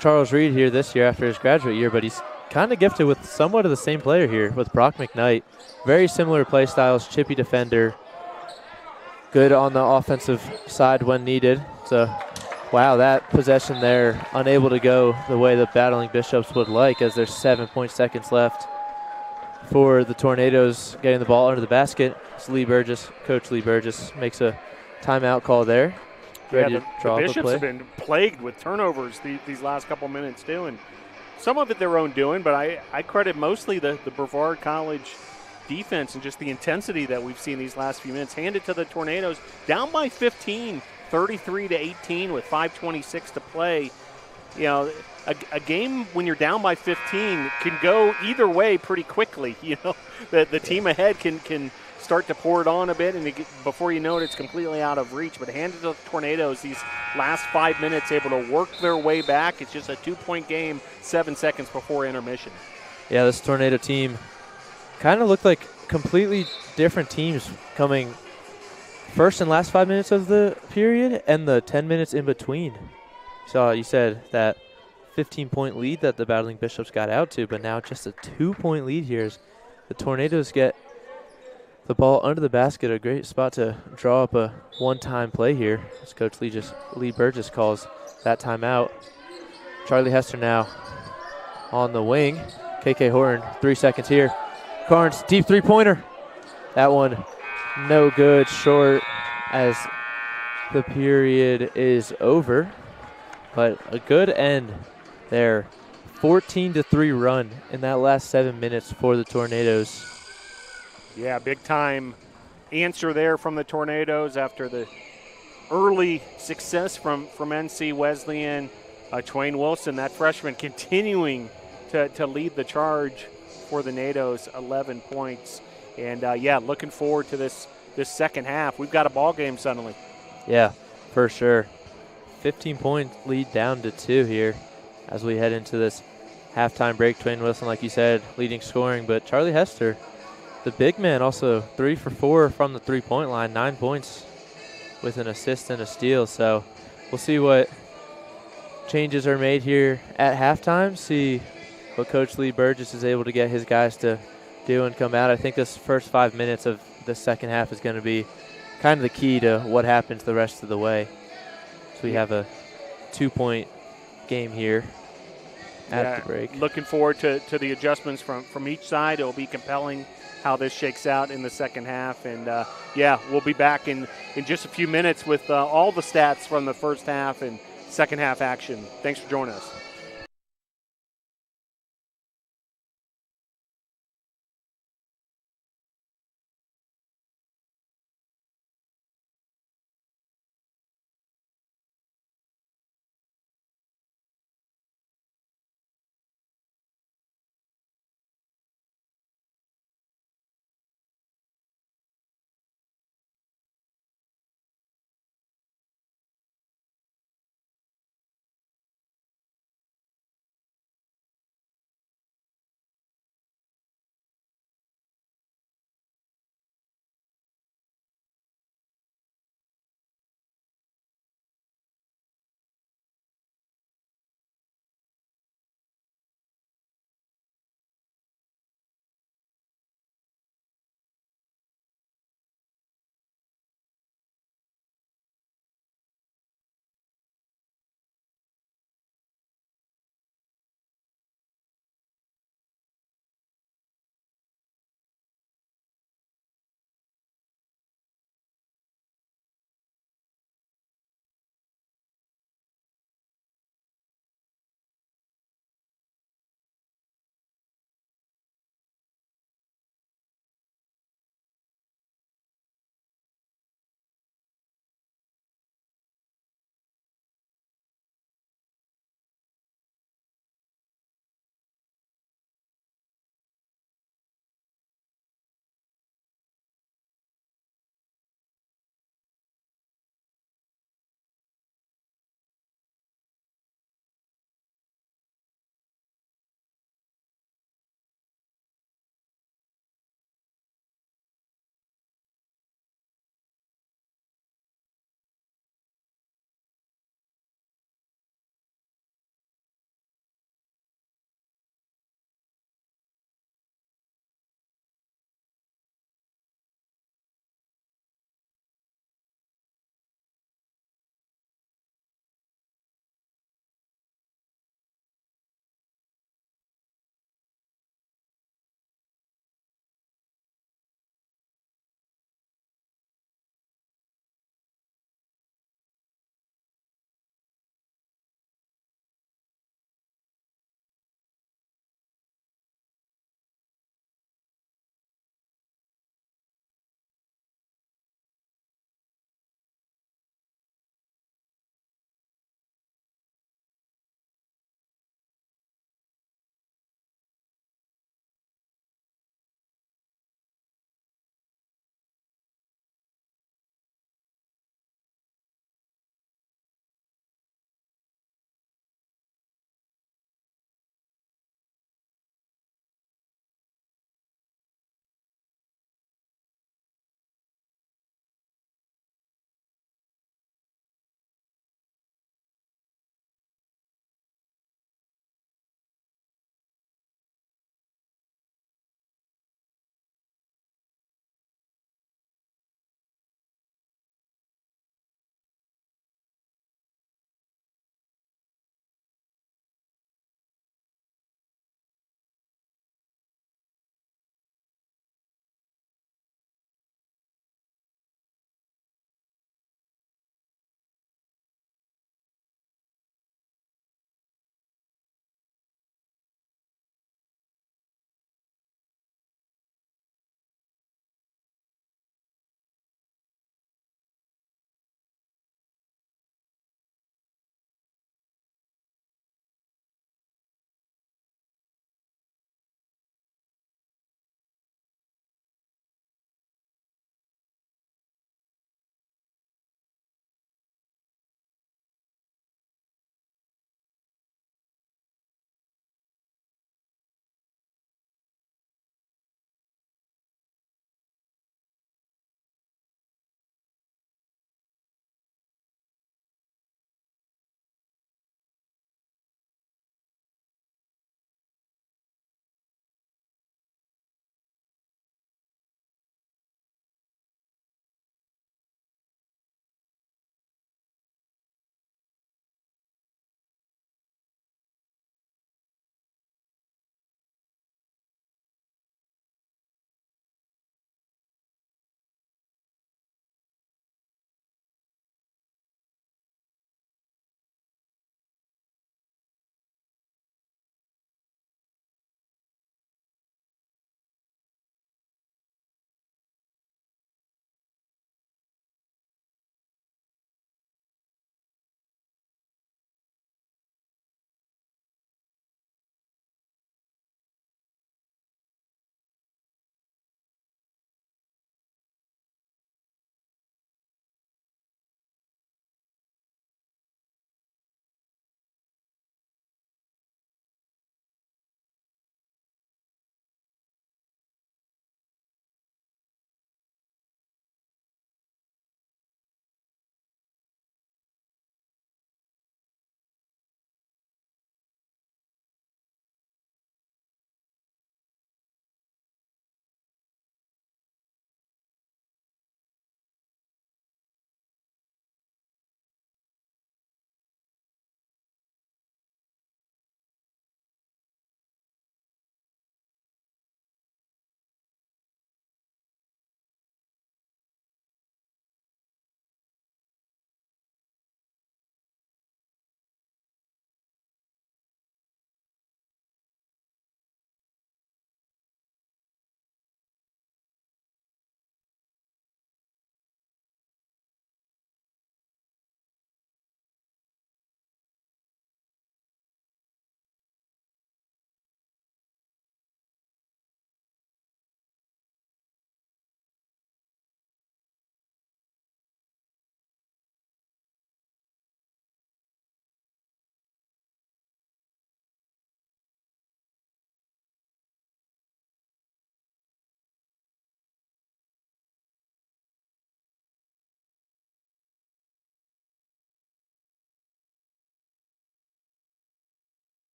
Charles Reed here this year after his graduate year, but he's kind of gifted with somewhat of the same player here with Brock McKnight. Very similar play styles, chippy defender, good on the offensive side when needed. So, wow, that possession there, unable to go the way the Battling Bishops would like, as there's 7.2 left for the Tornadoes getting the ball under the basket. It's Lee Burgess, Coach Lee Burgess makes a timeout call there. Ready to draw the the Bishops play. have been plagued with turnovers these last couple minutes too, and some of it their own doing, but I credit mostly the Brevard College defense and just the intensity that we've seen these last few minutes. Hand it to the Tornadoes, down by 15, 33-18 with 5:26 to play. You know, a game when you're down by 15 can go either way pretty quickly. You know, the team ahead can start to pour it on a bit, and before you know it, it's completely out of reach. But hand it to the Tornadoes, these last 5 minutes, able to work their way back. It's just a 2-point game, 7 seconds before intermission. Yeah, this Tornado team kind of looked like completely different teams coming first and last 5 minutes of the period and the 10 minutes in between. So you said that 15-point lead that the Battling Bishops got out to, but now just a 2-point lead here as the Tornadoes get the ball under the basket. A great spot to draw up a one-time play here as Coach Lee Burgess calls that timeout. Charlie Hester now on the wing. KK Horton, 3 seconds here. Carnes, deep three-pointer. That one no good, short as the period is over. But a good end there 14-3 run in that last 7 minutes for the Tornadoes. Yeah, big time answer there from the Tornadoes after the early success from NC Wesleyan. Twain Wilson, that freshman, continuing to lead the charge for the Nados, 11 points. And, looking forward to this second half. We've got a ball game suddenly. Yeah, for sure. 15-point lead down to 2 here as we head into this halftime break. Twain Wilson, like you said, leading scoring. But Charlie Hester, the big man, also 3 for 4 from the three-point line, 9 points with an assist and a steal. So we'll see what changes are made here at halftime, see what Coach Lee Burgess is able to get his guys to do and come out. I think this first 5 minutes of the second half is going to be kind of the key to what happens the rest of the way. So we have a 2-point game here at the break. Looking forward to the adjustments from each side. It'll be compelling how this shakes out in the second half. And, we'll be back in just a few minutes with all the stats from the first half and second half action. Thanks for joining us.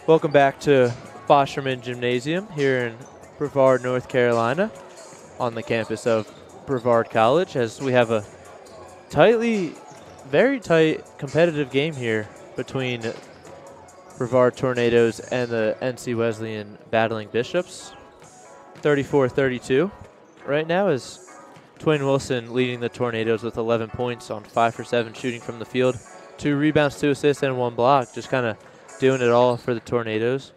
Welcome back to Bosherman Gymnasium here in Brevard, North Carolina, on the campus of Brevard College, as we have a very tight competitive game here between Brevard Tornadoes and the NC Wesleyan Battling Bishops. 34-32 right now is Twain Wilson leading the Tornadoes with 11 points on 5 for 7 shooting from the field, 2 rebounds, 2 assists, and 1 block, just kind of doing it all for the Tornadoes,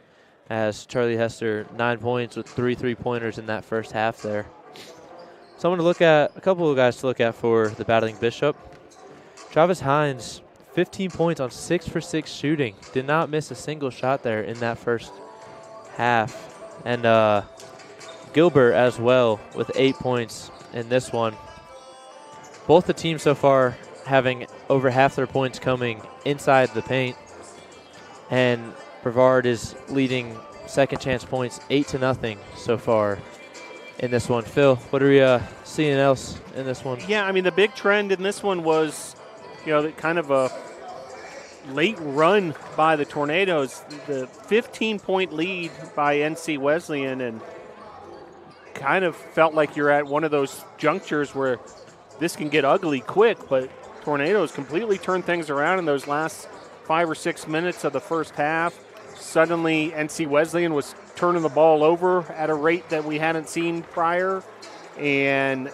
as Charlie Hester 9 points with 3 3-pointers in that first half there. So I'm going to look at a couple of guys to look at for the Battling Bishop. Travis Hines, 15 points on 6 for 6 shooting. Did not miss a single shot there in that first half. And Gilbert as well with 8 points in this one. Both the teams so far having over half their points coming inside the paint. And Brevard is leading second chance points 8-0 so far in this one. Phil, what are we seeing else in this one? Yeah, I mean, the big trend in this one was, kind of a late run by the Tornadoes. The 15-point lead by NC Wesleyan, and kind of felt like you're at one of those junctures where this can get ugly quick, but Tornadoes completely turned things around in those last 5 or 6 minutes of the first half. Suddenly, NC Wesleyan was turning the ball over at a rate that we hadn't seen prior, and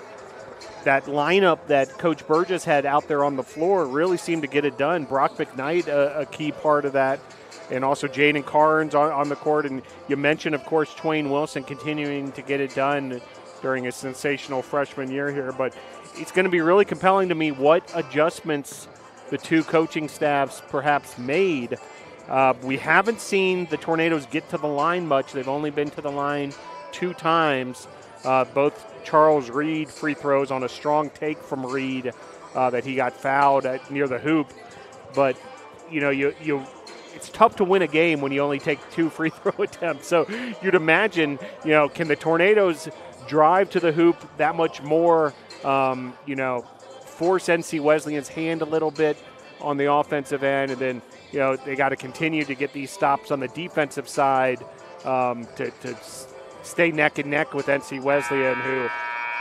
that lineup that Coach Burgess had out there on the floor really seemed to get it done. Brock McKnight, a key part of that, and also Jaden Carnes on the court. And you mentioned, of course, Twain Wilson continuing to get it done during his sensational freshman year here. But it's going to be really compelling to me what adjustments the two coaching staffs perhaps made. We haven't seen the Tornadoes get to the line much. They've only been to the line 2 times. Both Charles Reed free throws on a strong take from Reed that he got fouled at near the hoop. But, it's tough to win a game when you only take 2 free throw attempts. So you'd imagine, can the Tornadoes drive to the hoop that much more, force NC Wesleyan's hand a little bit on the offensive end, and then, they got to continue to get these stops on the defensive side to stay neck and neck with NC Wesleyan, who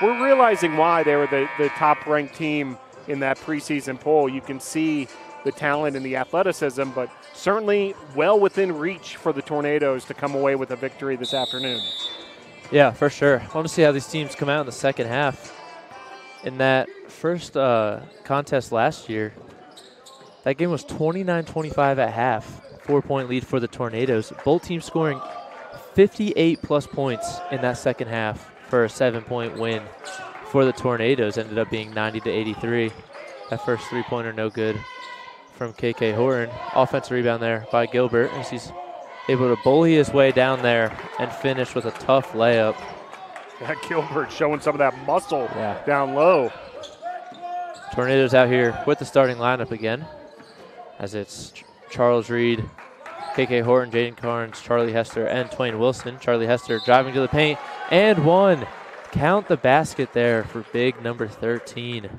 we're realizing why they were the top-ranked team in that preseason poll. You can see the talent and the athleticism, but certainly well within reach for the Tornadoes to come away with a victory this afternoon. Yeah, for sure. I want to see how these teams come out in the second half. In that first contest last year, that game was 29-25 at half, 4-point lead for the Tornadoes. Both teams scoring 58-plus points in that second half for a 7-point win for the Tornadoes. Ended up being 90-83. That first three-pointer no good from KK Horton. Offensive rebound there by Gilbert as he's able to bully his way down there and finish with a tough layup. Yeah, Gilbert showing some of that muscle down low. Tornadoes out here with the starting lineup again, as it's Charles Reed, KK Horton, Jaden Carnes, Charlie Hester, and Twain Wilson. Charlie Hester driving to the paint and one. Count the basket there for big number 13,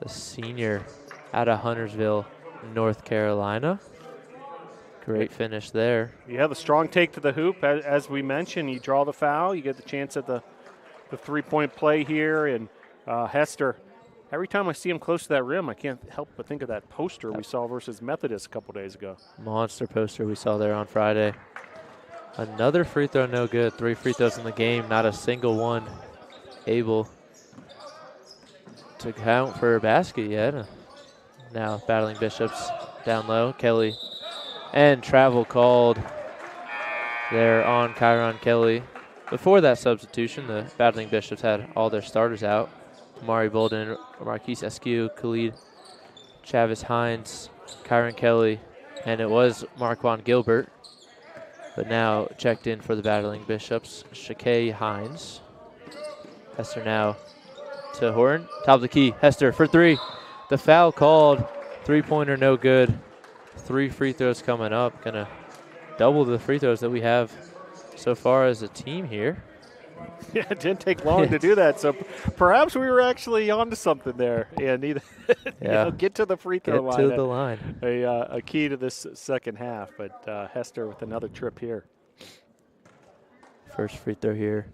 the senior out of Huntersville, North Carolina. Great finish there. Yeah, the strong take to the hoop. As we mentioned, you draw the foul, you get the chance at the three-point play here, and Hester, every time I see him close to that rim, I can't help but think of that poster we saw versus Methodist a couple days ago. Monster poster we saw there on Friday. Another free throw no good. 3 free throws in the game, not a single one able to count for a basket yet. Now Battling Bishops down low. Kelly and travel called there on Kyron Kelly. Before that substitution, the Battling Bishops had all their starters out. Amari Bolden, Marquise Eskew, Khalid Chavis Hines, Kyron Kelly, and it was Marquand Gilbert. But now checked in for the Battling Bishops, Shakay Hines. Hester now to Horton. Top of the key, Hester for 3. The foul called, three-pointer no good. 3 free throws coming up. Gonna double the free throws that we have so far as a team here. Yeah, it didn't take long to do that. So perhaps we were actually onto something there. And either get to the free throw line. Get to the line. A key to this second half. But Hester with another trip here. First free throw here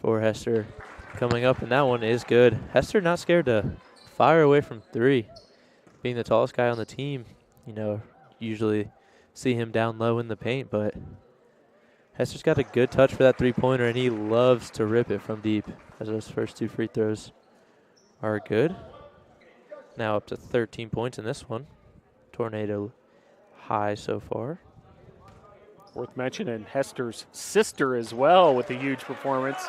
for Hester coming up, and that one is good. Hester not scared to fire away from three. Being the tallest guy on the team, usually see him down low in the paint, but Hester's got a good touch for that three-pointer, and he loves to rip it from deep, as those first two free throws are good. Now up to 13 points in this one. Tornado high so far. Worth mentioning Hester's sister as well with a huge performance.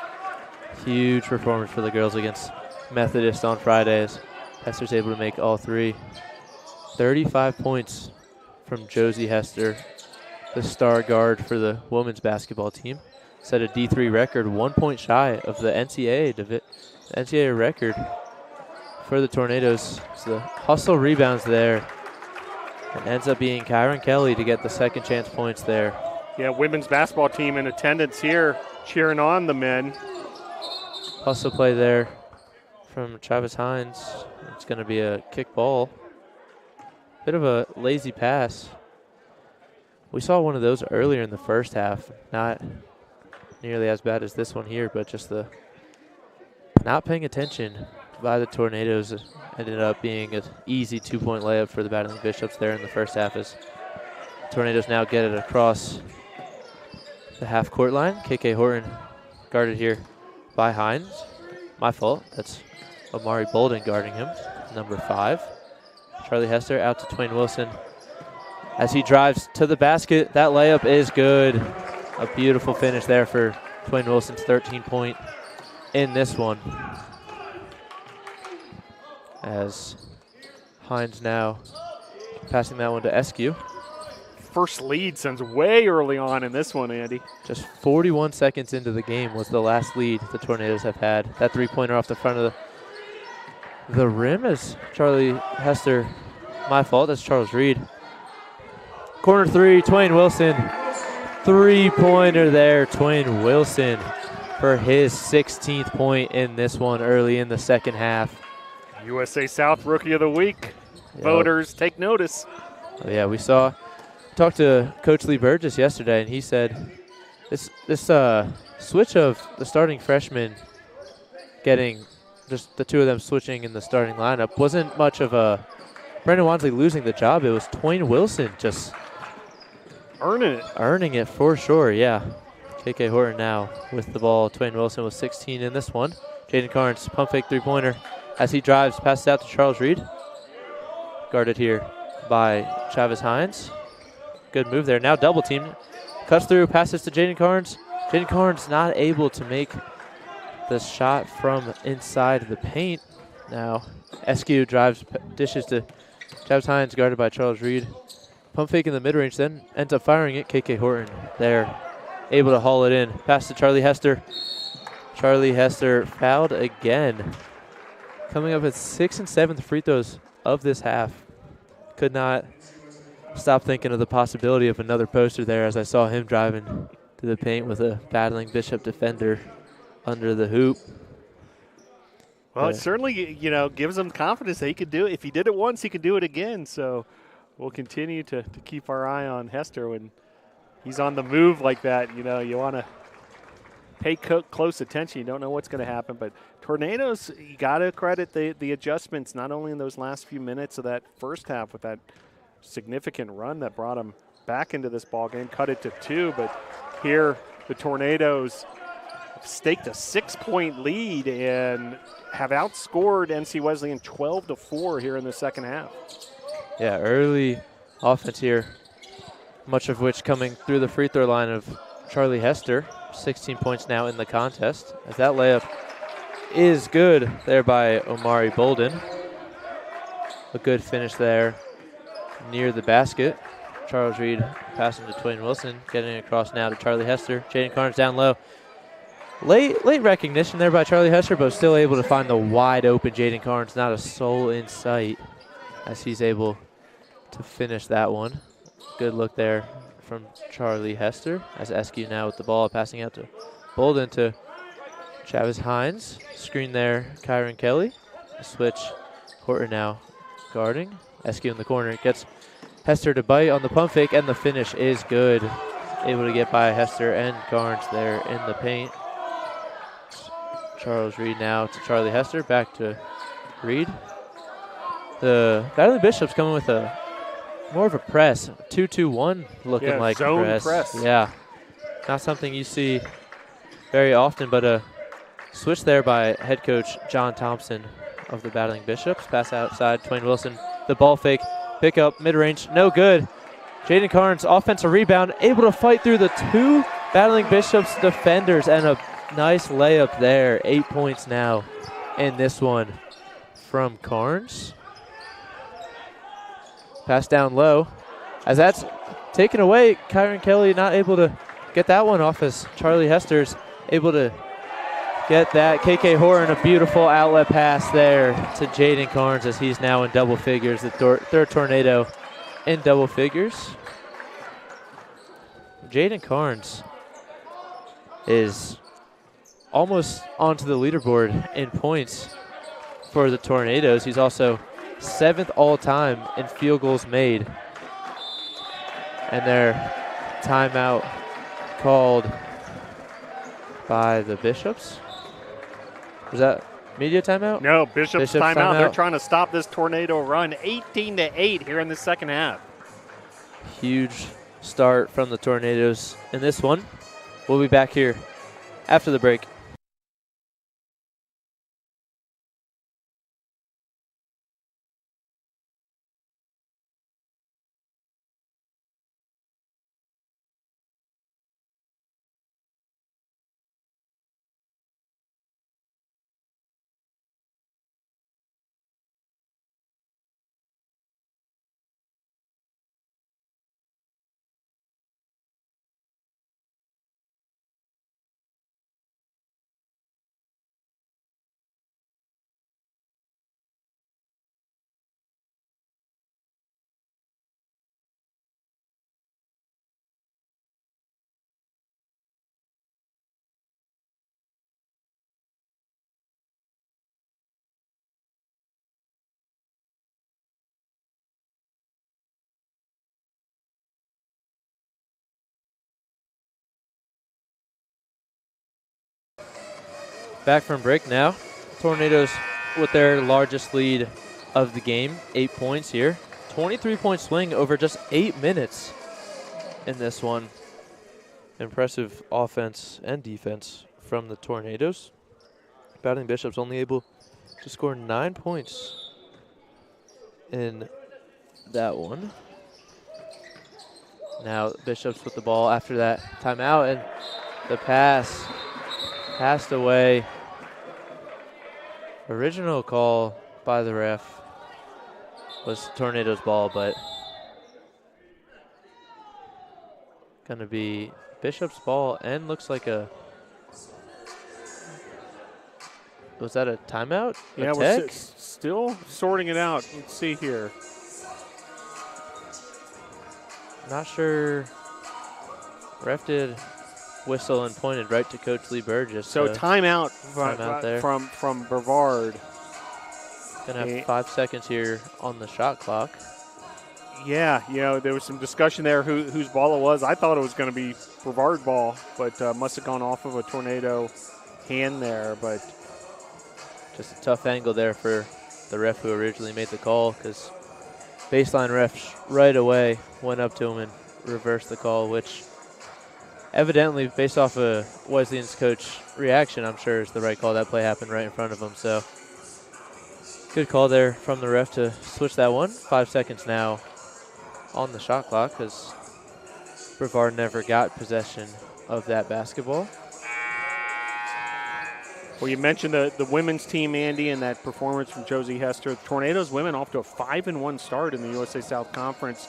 Huge performance for the girls against Methodist on Fridays. Hester's able to make all three. 35 points from Josie Hester, the star guard for the women's basketball team. Set a D3 record, 1 point shy of the NCAA record for the Tornadoes. So the hustle rebounds there. And ends up being Kyron Kelly to get the second chance points there. Yeah, women's basketball team in attendance here, cheering on the men. Hustle play there from Travis Hines. It's going to be a kick ball. Bit of a lazy pass. We saw one of those earlier in the first half. Not nearly as bad as this one here, but just the not paying attention by the Tornadoes ended up being an easy 2-point layup for the Battling Bishops there in the first half as Tornadoes now get it across the half-court line. KK Horton guarded here by Hines. My fault. That's Omari Bolden guarding him, number 5. Charlie Hester out to Twain Wilson. As he drives to the basket, that layup is good. A beautiful finish there for Twain Wilson's 13-point in this one. As Hines now passing that one to Eskew. First lead since way early on in this one, Andy. Just 41 seconds into the game was the last lead the Tornadoes have had. That three-pointer off the front of the rim as Charlie Hester, my fault, that's Charles Reed. Corner three, Twain Wilson. Three-pointer there, Twain Wilson for his 16th point in this one early in the second half. USA South Rookie of the Week. Voters, take notice. Oh, yeah, talked to Coach Lee Burgess yesterday, and he said this switch of the starting freshmen getting just the two of them switching in the starting lineup wasn't much of a Brendan Wansley losing the job. It was Twain Wilson just earning it for sure, yeah. KK Horton now with the ball. Twain Wilson with 16 in this one. Jaden Carnes, pump fake three-pointer as he drives, passes out to Charles Reed. Guarded here by Travis Hines. Good move there. Now double team. Cuts through, passes to Jaden Carnes. Jaden Carnes not able to make the shot from inside the paint. Now Eskew drives, dishes to Travis Hines, guarded by Charles Reed. Pump fake in the mid-range, then ends up firing it. KK Horton there, able to haul it in. Pass to Charlie Hester. Charlie Hester fouled again. Coming up at 6th and 7th free throws of this half. Could not stop thinking of the possibility of another poster there as I saw him driving to the paint with a Battling Bishop defender under the hoop. Well, it certainly, gives him confidence that he could do it. If he did it once, he could do it again. So we'll continue to keep our eye on Hester when he's on the move like that. You want to pay close attention. You don't know what's going to happen. But Tornadoes, you got to credit the adjustments, not only in those last few minutes of that first half with that significant run that brought them back into this ball game, cut it to 2. But here the Tornadoes staked a 6-point lead and have outscored NC Wesleyan 12-4 here in the second half. Yeah, early offense here, much of which coming through the free throw line of Charlie Hester. 16 points now in the contest, as that layup is good there by Omari Bolden. A good finish there near the basket. Charles Reed passing to Twain Wilson, getting across now to Charlie Hester. Jaden Carnes down low. Late recognition there by Charlie Hester, but still able to find the wide open Jaden Carnes. Not a soul in sight as he's able to finish that one. Good look there from Charlie Hester as Eskew now with the ball, passing out to Bolden to Travis Hines, screen there, Kyron Kelly. Switch, Horton now guarding. Eskew in the corner, gets Hester to bite on the pump fake, and the finish is good. Able to get by Hester and Carnes there in the paint. Charles Reed now to Charlie Hester, back to Reed. The Battling Bishops coming with a more of a press, 2-2-1 looking like zone press. Yeah, not something you see very often, but a switch there by head coach John Thompson of the Battling Bishops. Pass outside, Twain Wilson, the ball fake, pick up, mid-range, no good. Jaden Carnes, offensive rebound, able to fight through the two Battling Bishops defenders, and a nice layup there. 8 points now in this one from Carnes. Pass down low. As that's taken away, Kyron Kelly not able to get that one off as Charlie Hester's able to get that. KK Horan, a beautiful outlet pass there to Jaden Carnes as he's now in double figures. The third Tornado in double figures. Jaden Carnes is almost onto the leaderboard in points for the Tornadoes. He's also 7th all-time in field goals made. And their timeout called by the Bishops. Was that media timeout? No, Bishops timeout. They're trying to stop this Tornado run. 18-8 here in the second half. Huge start from the Tornadoes in this one. We'll be back here after the break. Back from break now. Tornadoes with their largest lead of the game, 8 points here. 23-point swing over just 8 minutes in this one. Impressive offense and defense from the Tornadoes. Battling Bishops only able to score 9 points in that one. Now Bishops with the ball after that timeout, and the pass passed away. Original call by the ref was Tornado's ball, but gonna be Bishop's ball, and looks like a, was that a timeout? Yeah, we're still sorting it out. Let's see here. Not sure. Ref did whistle and pointed right to Coach Lee Burgess. So timeout there from Brevard. Gonna have 5 seconds here on the shot clock. Yeah, you know, there was some discussion there whose ball it was. I thought it was going to be Brevard ball, but must have gone off of a Tornado hand there. But just a tough angle there for the ref who originally made the call, because baseline ref right away went up to him and reversed the call, which evidently, based off of Wesleyan's coach reaction, I'm sure is the right call. That play happened right in front of him. So good call there from the ref to switch that one. 5 seconds now on the shot clock, because Brevard never got possession of that basketball. Well, you mentioned the women's team, Andy, and that performance from Josie Hester. Tornadoes women off to a 5-1 start in the USA South Conference.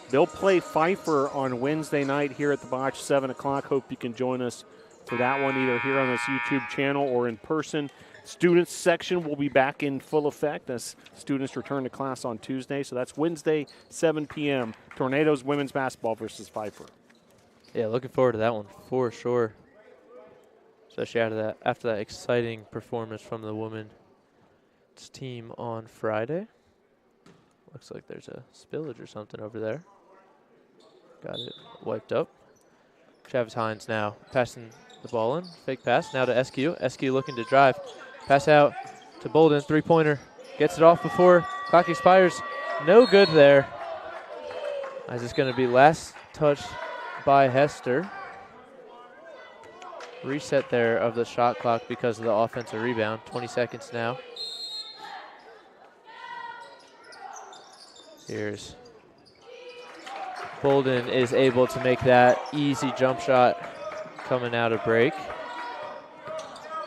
They'll play Pfeiffer on Wednesday night here at the Botch, 7 o'clock. Hope you can join us for that one, either here on this YouTube channel or in person. Students section will be back in full effect as students return to class on Tuesday. So that's Wednesday, 7 p.m. Tornadoes women's basketball versus Pfeiffer. Yeah, looking forward to that one for sure. especially after that exciting performance from the women's team on Friday. Looks like there's a spillage or something over there. Got it wiped up. Travis Hines now passing the ball in. Fake pass now to SQ. SQ looking to drive. Pass out to Bolden. Three-pointer. Gets it off before clock expires. No good there. As it's going to be last touched by Hester. Reset there of the shot clock because of the offensive rebound. 20 seconds now. Here's Bolden is able to make that easy jump shot coming out of break.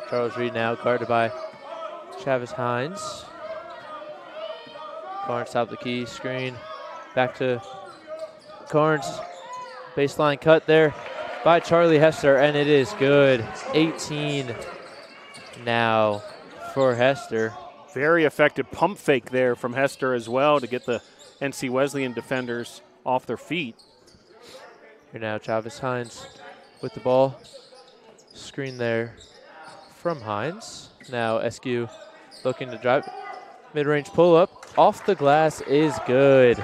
Charles Reed now guarded by Travis Hines. Carnes top the key, screen, back to Carnes. Baseline cut there by Charlie Hester, and it is good. 18 now for Hester. Very effective pump fake there from Hester as well to get the NC Wesleyan defenders off their feet. Here now Travis Hines with the ball. Screen there from Hines. Now SQ looking to drive. Mid-range pull-up. Off the glass is good.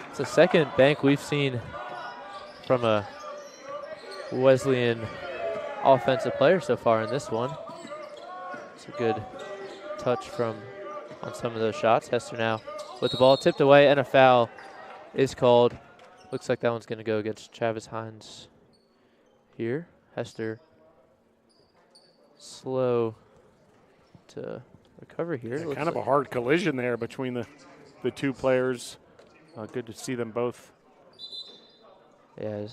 It's the second bank we've seen from a Wesleyan offensive player so far in this one. It's a good touch on some of those shots. Hester now with the ball tipped away, and a foul is called. Looks like that one's going to go against Travis Hines here. Hester slow to recover here. Yeah, kind of a hard collision there between the two players. Good to see them both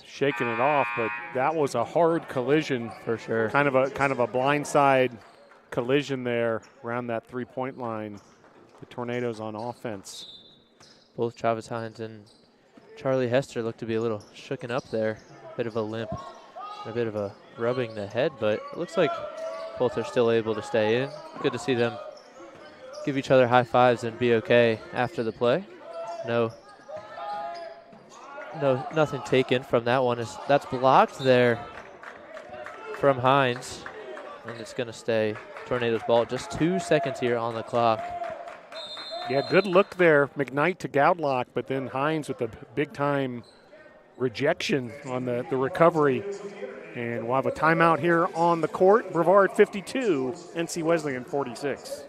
shaking it off, but that was a hard collision for sure. Kind of a blindside collision there around that three-point line. The Tornadoes on offense. Both Travis Hines and Charlie Hester look to be a little shooken up there. Bit of a limp, and a bit of a rubbing the head, but it looks like both are still able to stay in. Good to see them give each other high fives and be okay after the play. Nothing taken from that one. That's blocked there from Hines, and it's going to stay Tornadoes ball. Just 2 seconds here on the clock. Yeah, good look there, McKnight to Goudlock, but then Hines with the big-time rejection on the recovery. And we'll have a timeout here on the court. Brevard 52, NC Wesleyan 46.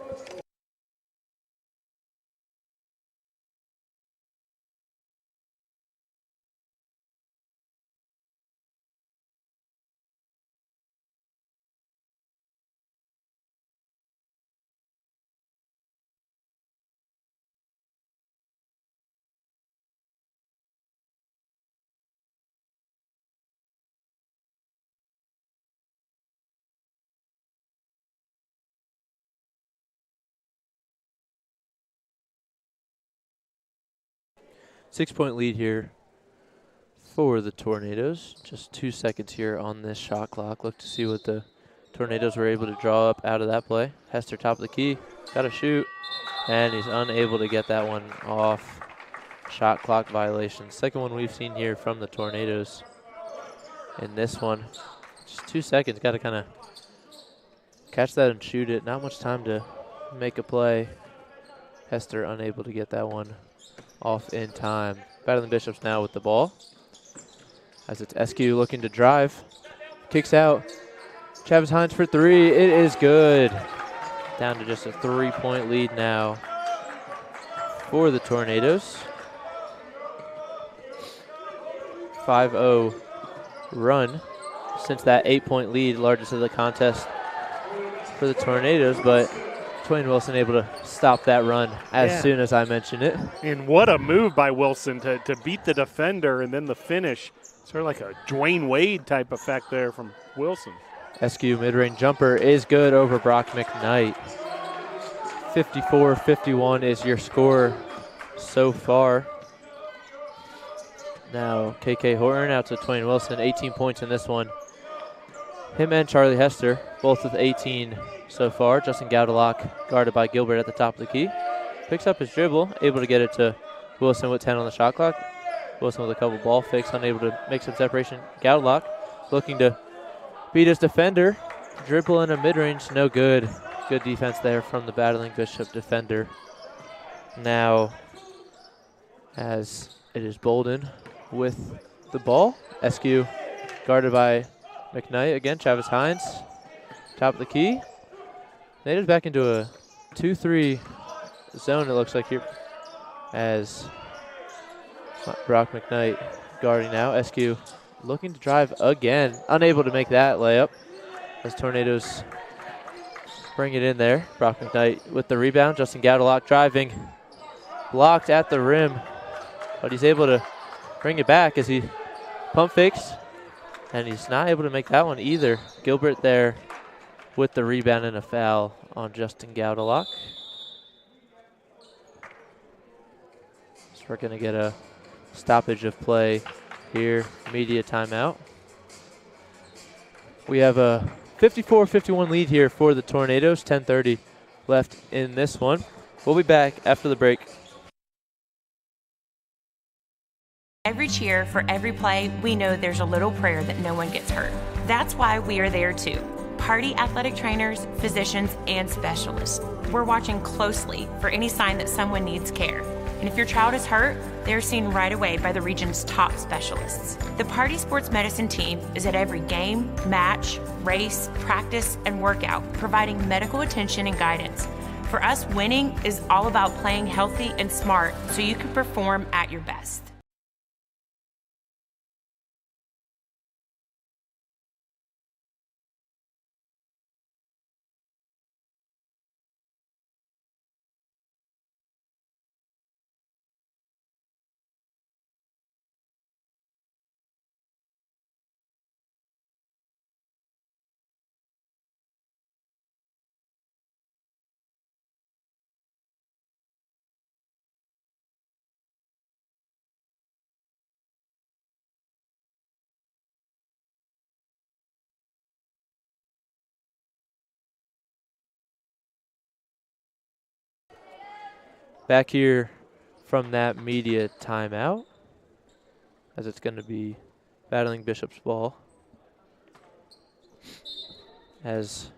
Six-point lead here for the Tornadoes. Just 2 seconds here on this shot clock. Look to see what the Tornadoes were able to draw up out of that play. Hester top of the key, got to shoot, and he's unable to get that one off. Shot clock violation. Second one we've seen here from the Tornadoes. In this one, just 2 seconds, got to kind of catch that and shoot it. Not much time to make a play. Hester unable to get that one off in time. Battling Bishops now with the ball. As it's SQ looking to drive. Kicks out. Travis Hines for three. It is good. Down to just a 3-point lead now for the Tornadoes. 5-0 run since that 8-point lead, largest of the contest for the Tornadoes, but Twain Wilson able to stop that run as soon as I mentioned it. And what a move by Wilson to beat the defender, and then the finish. Sort of like a Dwayne Wade type effect there from Wilson. SQ mid-range jumper is good over Brock McKnight. 54-51 is your score so far. Now KK Horton out to Twain Wilson, 18 points in this one. Him and Charlie Hester, both with 18 so far. Justin Goudalock guarded by Gilbert at the top of the key. Picks up his dribble, able to get it to Wilson with 10 on the shot clock. Wilson with a couple ball fakes, unable to make some separation. Goudalock looking to beat his defender. Dribble in a mid-range, no good. Good defense there from the Battling Bishop defender. Now, as it is Bolden with the ball. SQ guarded by McKnight again. Travis Hines, top of the key. Natives back into a 2-3 zone, it looks like here, as Brock McKnight guarding now. SQ looking to drive again, unable to make that layup as Tornadoes bring it in there. Brock McKnight with the rebound. Justin Gaudelock driving, blocked at the rim, but he's able to bring it back as he pump fakes, and he's not able to make that one either. Gilbert there with the rebound and a foul on Justin Gaudelock. So we're going to get a stoppage of play here, media timeout. We have a 54-51 lead here for the Tornadoes, 10:30 left in this one. We'll be back after the break. Every cheer, for every play, we know there's a little prayer that no one gets hurt. That's why we are there too. Party athletic trainers, physicians, and specialists. We're watching closely for any sign that someone needs care. And if your child is hurt, they're seen right away by the region's top specialists. The Party Sports Medicine team is at every game, match, race, practice, and workout, providing medical attention and guidance. For us, winning is all about playing healthy and smart so you can perform at your best. Back here from that media timeout, as it's going to be Battling Bishop's ball. As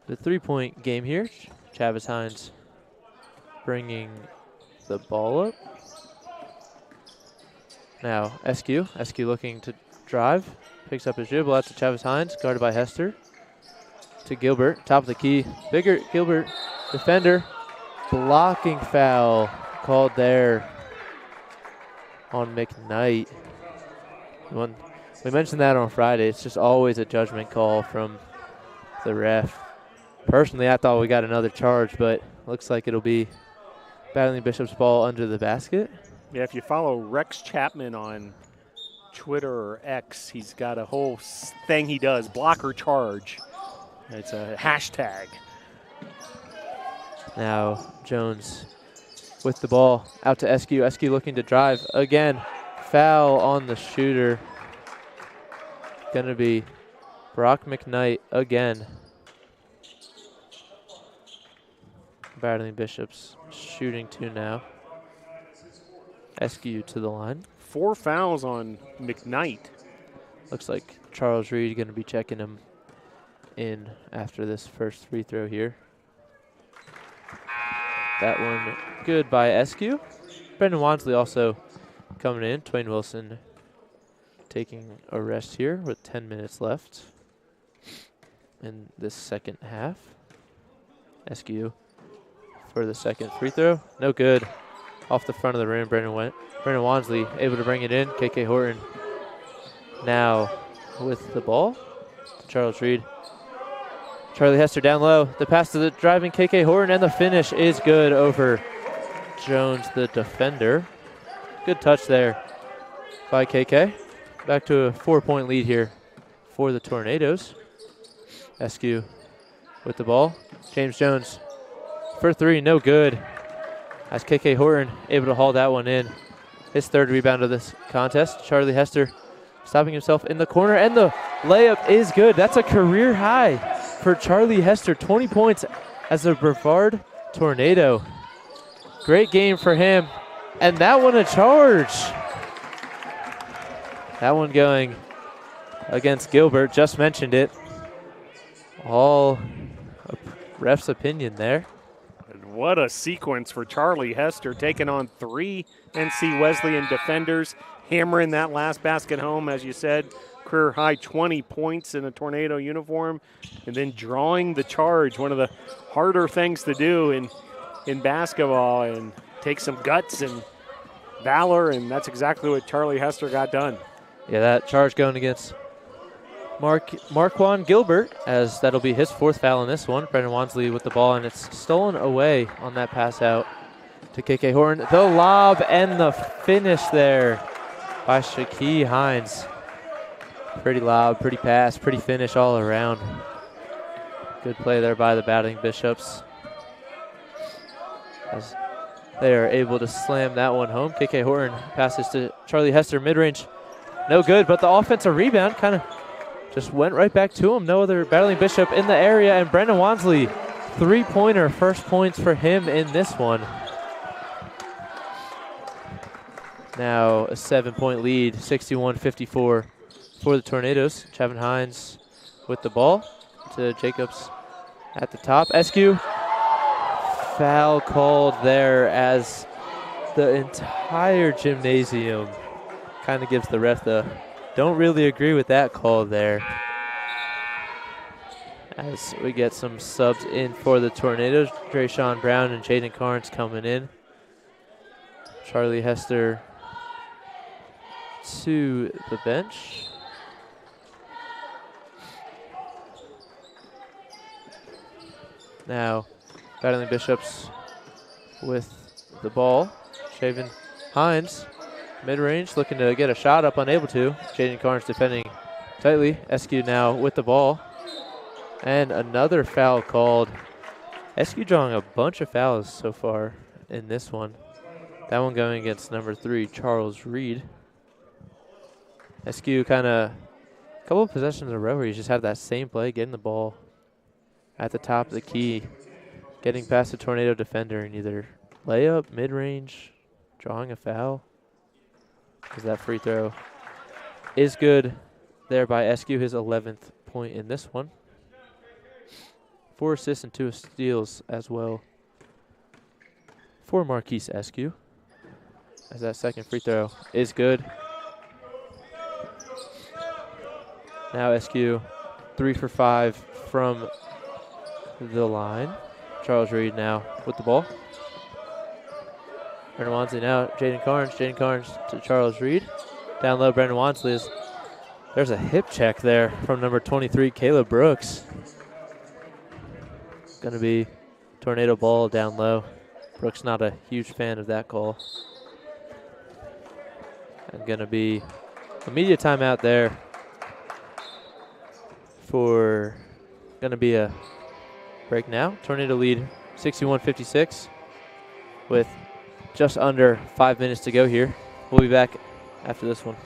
the three-point game here, Travis Hines bringing the ball up. Now SQ looking to drive, picks up his dribble out to Travis Hines, guarded by Hester. To Gilbert, top of the key, bigger Gilbert, defender. Blocking foul called there on McKnight. We mentioned that on Friday. It's just always a judgment call from the ref. Personally, I thought we got another charge, but looks like it'll be Battling Bishop's ball under the basket. Yeah, if you follow Rex Chapman on Twitter or X, he's got a whole thing he does, blocker charge. It's a hashtag. Now Jones with the ball out to SQ. SQ looking to drive again. Foul on the shooter. Going to be Brock McKnight again. Battling Bishops shooting two now. SQ to the line. 4 fouls on McKnight. Looks like Charles Reed going to be checking him in after this first free throw here. That one good by SQ. Brendan Wansley also coming in. Twain Wilson taking a rest here with 10 minutes left in this second half. SQ for the second free throw. No good. Off the front of the rim, Brendan Wansley able to bring it in. KK Horton now with the ball. Charles Reed. Charlie Hester down low. The pass to the driving KK Horton, and the finish is good over Jones, the defender. Good touch there by KK. Back to a 4-point lead here for the Tornadoes. SQ with the ball. James Jones for three, no good. As KK Horton able to haul that one in. His third rebound of this contest. Charlie Hester stopping himself in the corner, and the layup is good. That's a career high for Charlie Hester, 20 points as a Brevard Tornado. Great game for him, and that one a charge. That one going against Gilbert, just mentioned it. All a ref's opinion there. And what a sequence for Charlie Hester, taking on 3 NC Wesleyan defenders, hammering that last basket home, as you said, career high 20 points in a Tornado uniform, and then drawing the charge, one of the harder things to do in basketball, and take some guts and valor, and that's exactly what Charlie Hester got done. Yeah, that charge going against Marquand Gilbert, as that'll be his 4th foul in this one. Brendan Wansley with the ball, and it's stolen away on that pass out to KK Horton. The lob and the finish there by Shaquille Hines. Pretty lob, pretty pass, pretty finish all around. Good play there by the Battling Bishops, as they are able to slam that one home. KK Horton passes to Charlie Hester, mid-range. No good, but the offensive rebound kind of just went right back to him. No other Battling Bishop in the area, and Brendan Wansley, 3-pointer, first points for him in this one. Now a 7-point lead, 61-54 for the Tornadoes. Chavin Hines with the ball to Jacobs at the top. Eskew, foul called there, as the entire gymnasium kind of gives the ref the don't really agree with that call there. As we get some subs in for the Tornadoes, Drayshawn Brown and Jaden Carnes coming in. Charlie Hester to the bench. Now, Battling Bishops with the ball. Chavin Hines, mid-range, looking to get a shot up, unable to. Jaden Carnes defending tightly. Eskew now with the ball. And another foul called. Eskew drawing a bunch of fouls so far in this one. That one going against number 3, Charles Reed. Eskew kind of a couple of possessions in a row where he's just had that same play, getting the ball at the top of the key, getting past the Tornado defender, and either layup, mid-range, drawing a foul. Because that free throw is good there by Eskew, his 11th point in this one. 4 assists and 2 steals as well for Marquise Eskew, as that second free throw is good. Now Eskew 3 for 5 from the line. Charles Reed now with the ball. Brendan Wansley now, Jaden Carnes. Jaden Carnes to Charles Reed. Down low, Brendan Wansley is. There's a hip check there from number 23, Caleb Brooks. Going to be Tornado ball down low. Brooks not a huge fan of that call. And going to be a media timeout there for, going to be a break now. Tornado lead 61-56 with just under 5 minutes to go here. We'll be back after this one.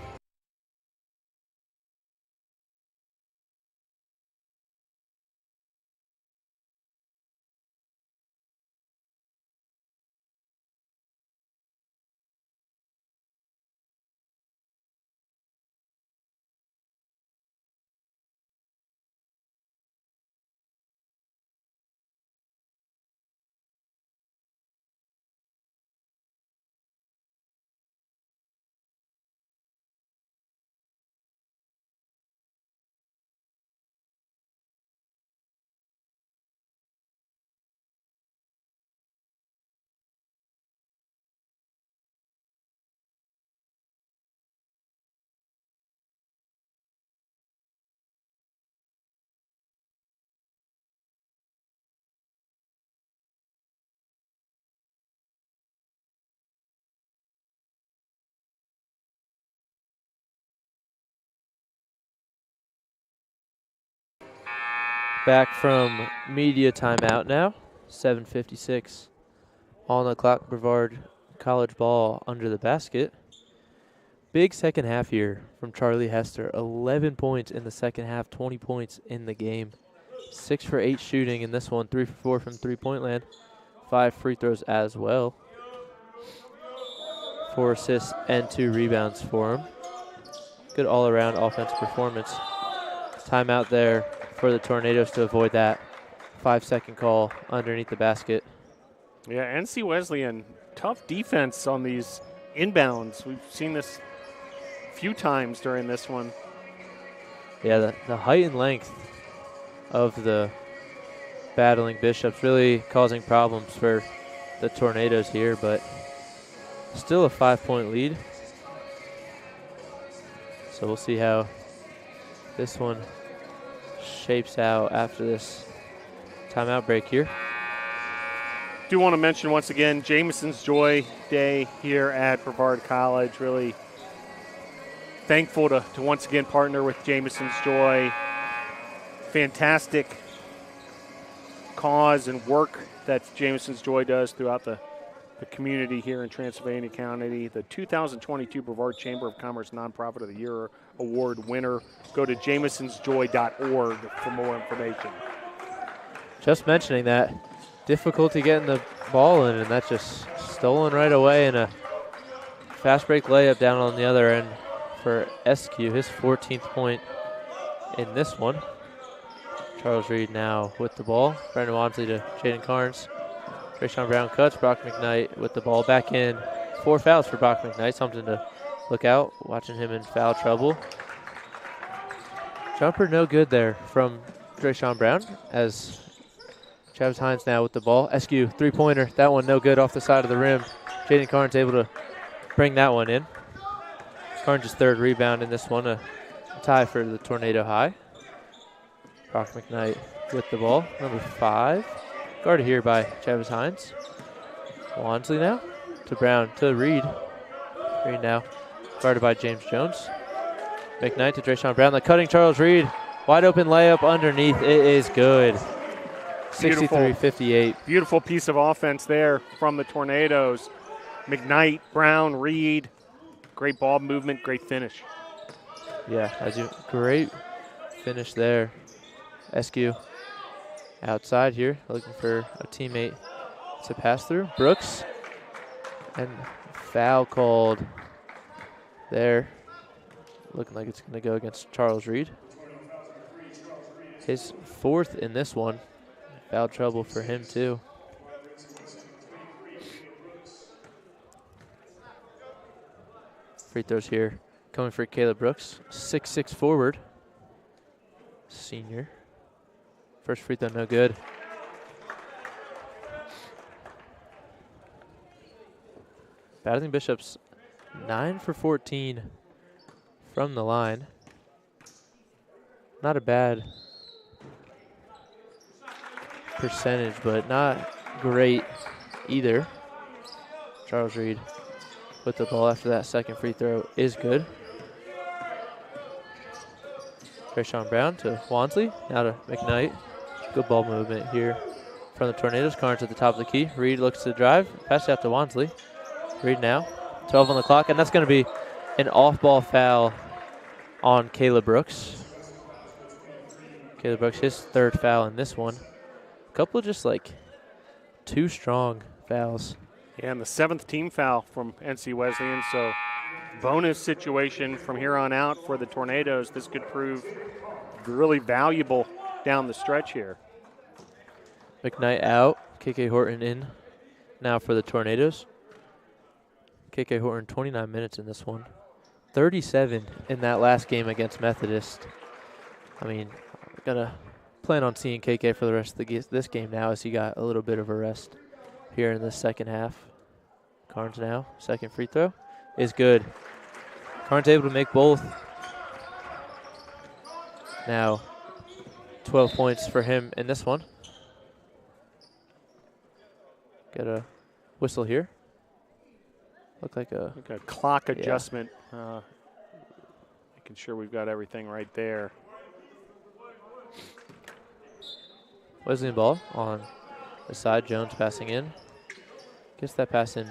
Back from media timeout now. 7:56 on the clock. Brevard college ball under the basket. Big second half here from Charlie Hester. 11 points in the second half, 20 points in the game. 6 for 8 shooting in this one, 3 for 4 from three-point land. 5 free throws as well. 4 assists and 2 rebounds for him. Good all-around offensive performance. Timeout there for the Tornadoes to avoid that 5-second call underneath the basket. Yeah, NC Wesleyan, tough defense on these inbounds. We've seen this a few times during this one. Yeah, the height and length of the battling Bishops really causing problems for the Tornadoes here, but still a 5-point lead. So we'll see how this one shapes out after this timeout break here. Do want to mention once again Jameson's Joy Day here at Brevard College. Really thankful to once again partner with Jameson's Joy. Fantastic cause and work that Jameson's Joy does throughout the community here in Transylvania County. The 2022 Brevard Chamber of Commerce Nonprofit of the Year Award winner. Go to jamesonsjoy.org for more information. Just mentioning that, difficulty getting the ball in, and that's just stolen right away, and a fast break layup down on the other end for SQ, his 14th point in this one. Charles Reed now with the ball. Brandon Wansley to Jaden Carnes. Trayshawn Brown cuts. Brock McKnight with the ball back in. 4 fouls for Brock McKnight. Something to look out. Watching him in foul trouble. Jumper no good there from Trayshawn Brown as Travis Hines now with the ball. SQ 3-pointer. That one no good off the side of the rim. Jaden Carnes able to bring that one in. Carnes' 3rd rebound in this one. A tie for the Tornado High. Brock McKnight with the ball. Number 5. Guarded here by Travis Hines. Wansley now to Brown to Reed. Reed now guarded by James Jones. McKnight to Trayshawn Brown. The cutting Charles Reed. Wide open layup underneath. It is good. 63-58. Beautiful piece of offense there from the Tornadoes. McKnight, Brown, Reed. Great ball movement, great finish. Yeah, great finish there. SQ outside here, looking for a teammate to pass through. Brooks, and foul called there. Looking like it's going to go against Charles Reed. His 4th in this one. Foul trouble for him too. Free throws here coming for Caleb Brooks. 6'6" forward. Senior. First free throw no good. Battling Bishops 9 for 14 from the line. Not a bad percentage, but not great either. Charles Reed with the ball after that 2nd free throw is good. Trayshawn Brown to Wansley, now to McKnight. Good ball movement here from the Tornadoes. Carnes at the top of the key. Reed looks to drive, pass out to Wansley. Reed now, 12 on the clock, and that's going to be an off-ball foul on Caleb Brooks. Caleb Brooks, his 3rd foul in this one. A couple of just like 2 strong fouls. Yeah, and the 7th team foul from NC Wesleyan, so bonus situation from here on out for the Tornadoes. This could prove really valuable down the stretch here. McKnight out, KK Horton in now for the Tornadoes. KK Horton 29 minutes in this one. 37 in that last game against Methodist. I mean, gonna plan on seeing KK for the rest of this game now as he got a little bit of a rest here in the second half. Carnes now, 2nd free throw is good. Carnes able to make both. Now 12 points for him in this one. Got a whistle here. Look like a clock adjustment. Making sure we've got everything right there. Wesleyan ball on the side. Jones passing in. Gets that pass in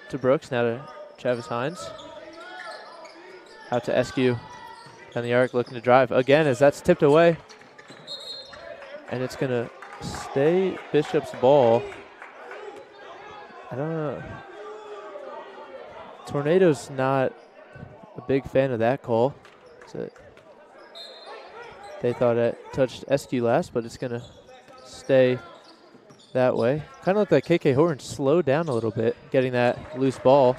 to Brooks. Now to Travis Hines. Out to SQ. Down the arc, looking to drive again as that's tipped away. And it's going to stay Bishop's ball. I don't know. Tornado's not a big fan of that call. So They thought it touched SQ last, but it's going to stay that way. Kind of looked like KK Horton slowed down a little bit, getting that loose ball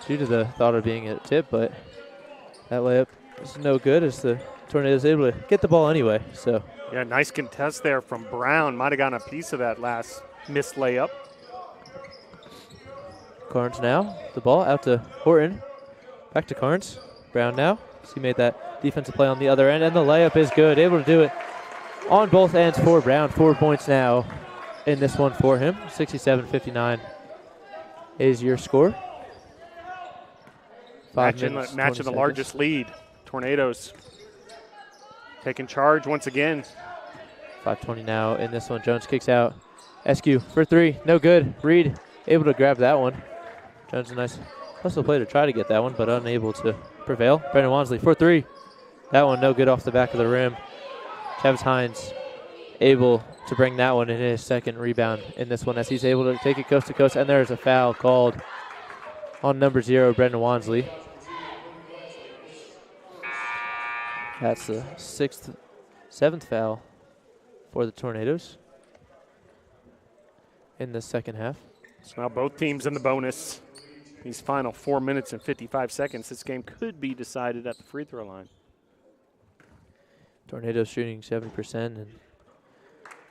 due to the thought of being a tip, but that layup is no good as the Tornadoes able to get the ball anyway. So yeah, nice contest there from Brown. Might have gotten a piece of that last missed layup. Carnes now, the ball out to Horton. Back to Carnes. Brown now. He made that defensive play on the other end, and the layup is good. Able to do it on both ends for Brown. 4 points now in this one for him. 67-59 is your score. Matching the largest lead. Tornadoes taking charge once again. 5:20 now in this one. Jones kicks out. SQ for three. No good. Reed able to grab that one. Jones a nice hustle play to try to get that one, but unable to prevail. Brendan Wansley for three. That one no good off the back of the rim. Travis Hines able to bring that one in his second rebound in this one as he's able to take it coast to coast, and there's a foul called on number 0, Brendan Wansley. That's the 7th foul for the Tornadoes in the second half. So now both teams in the bonus. These final 4 minutes and 55 seconds, this game could be decided at the free throw line. Tornadoes shooting 70% and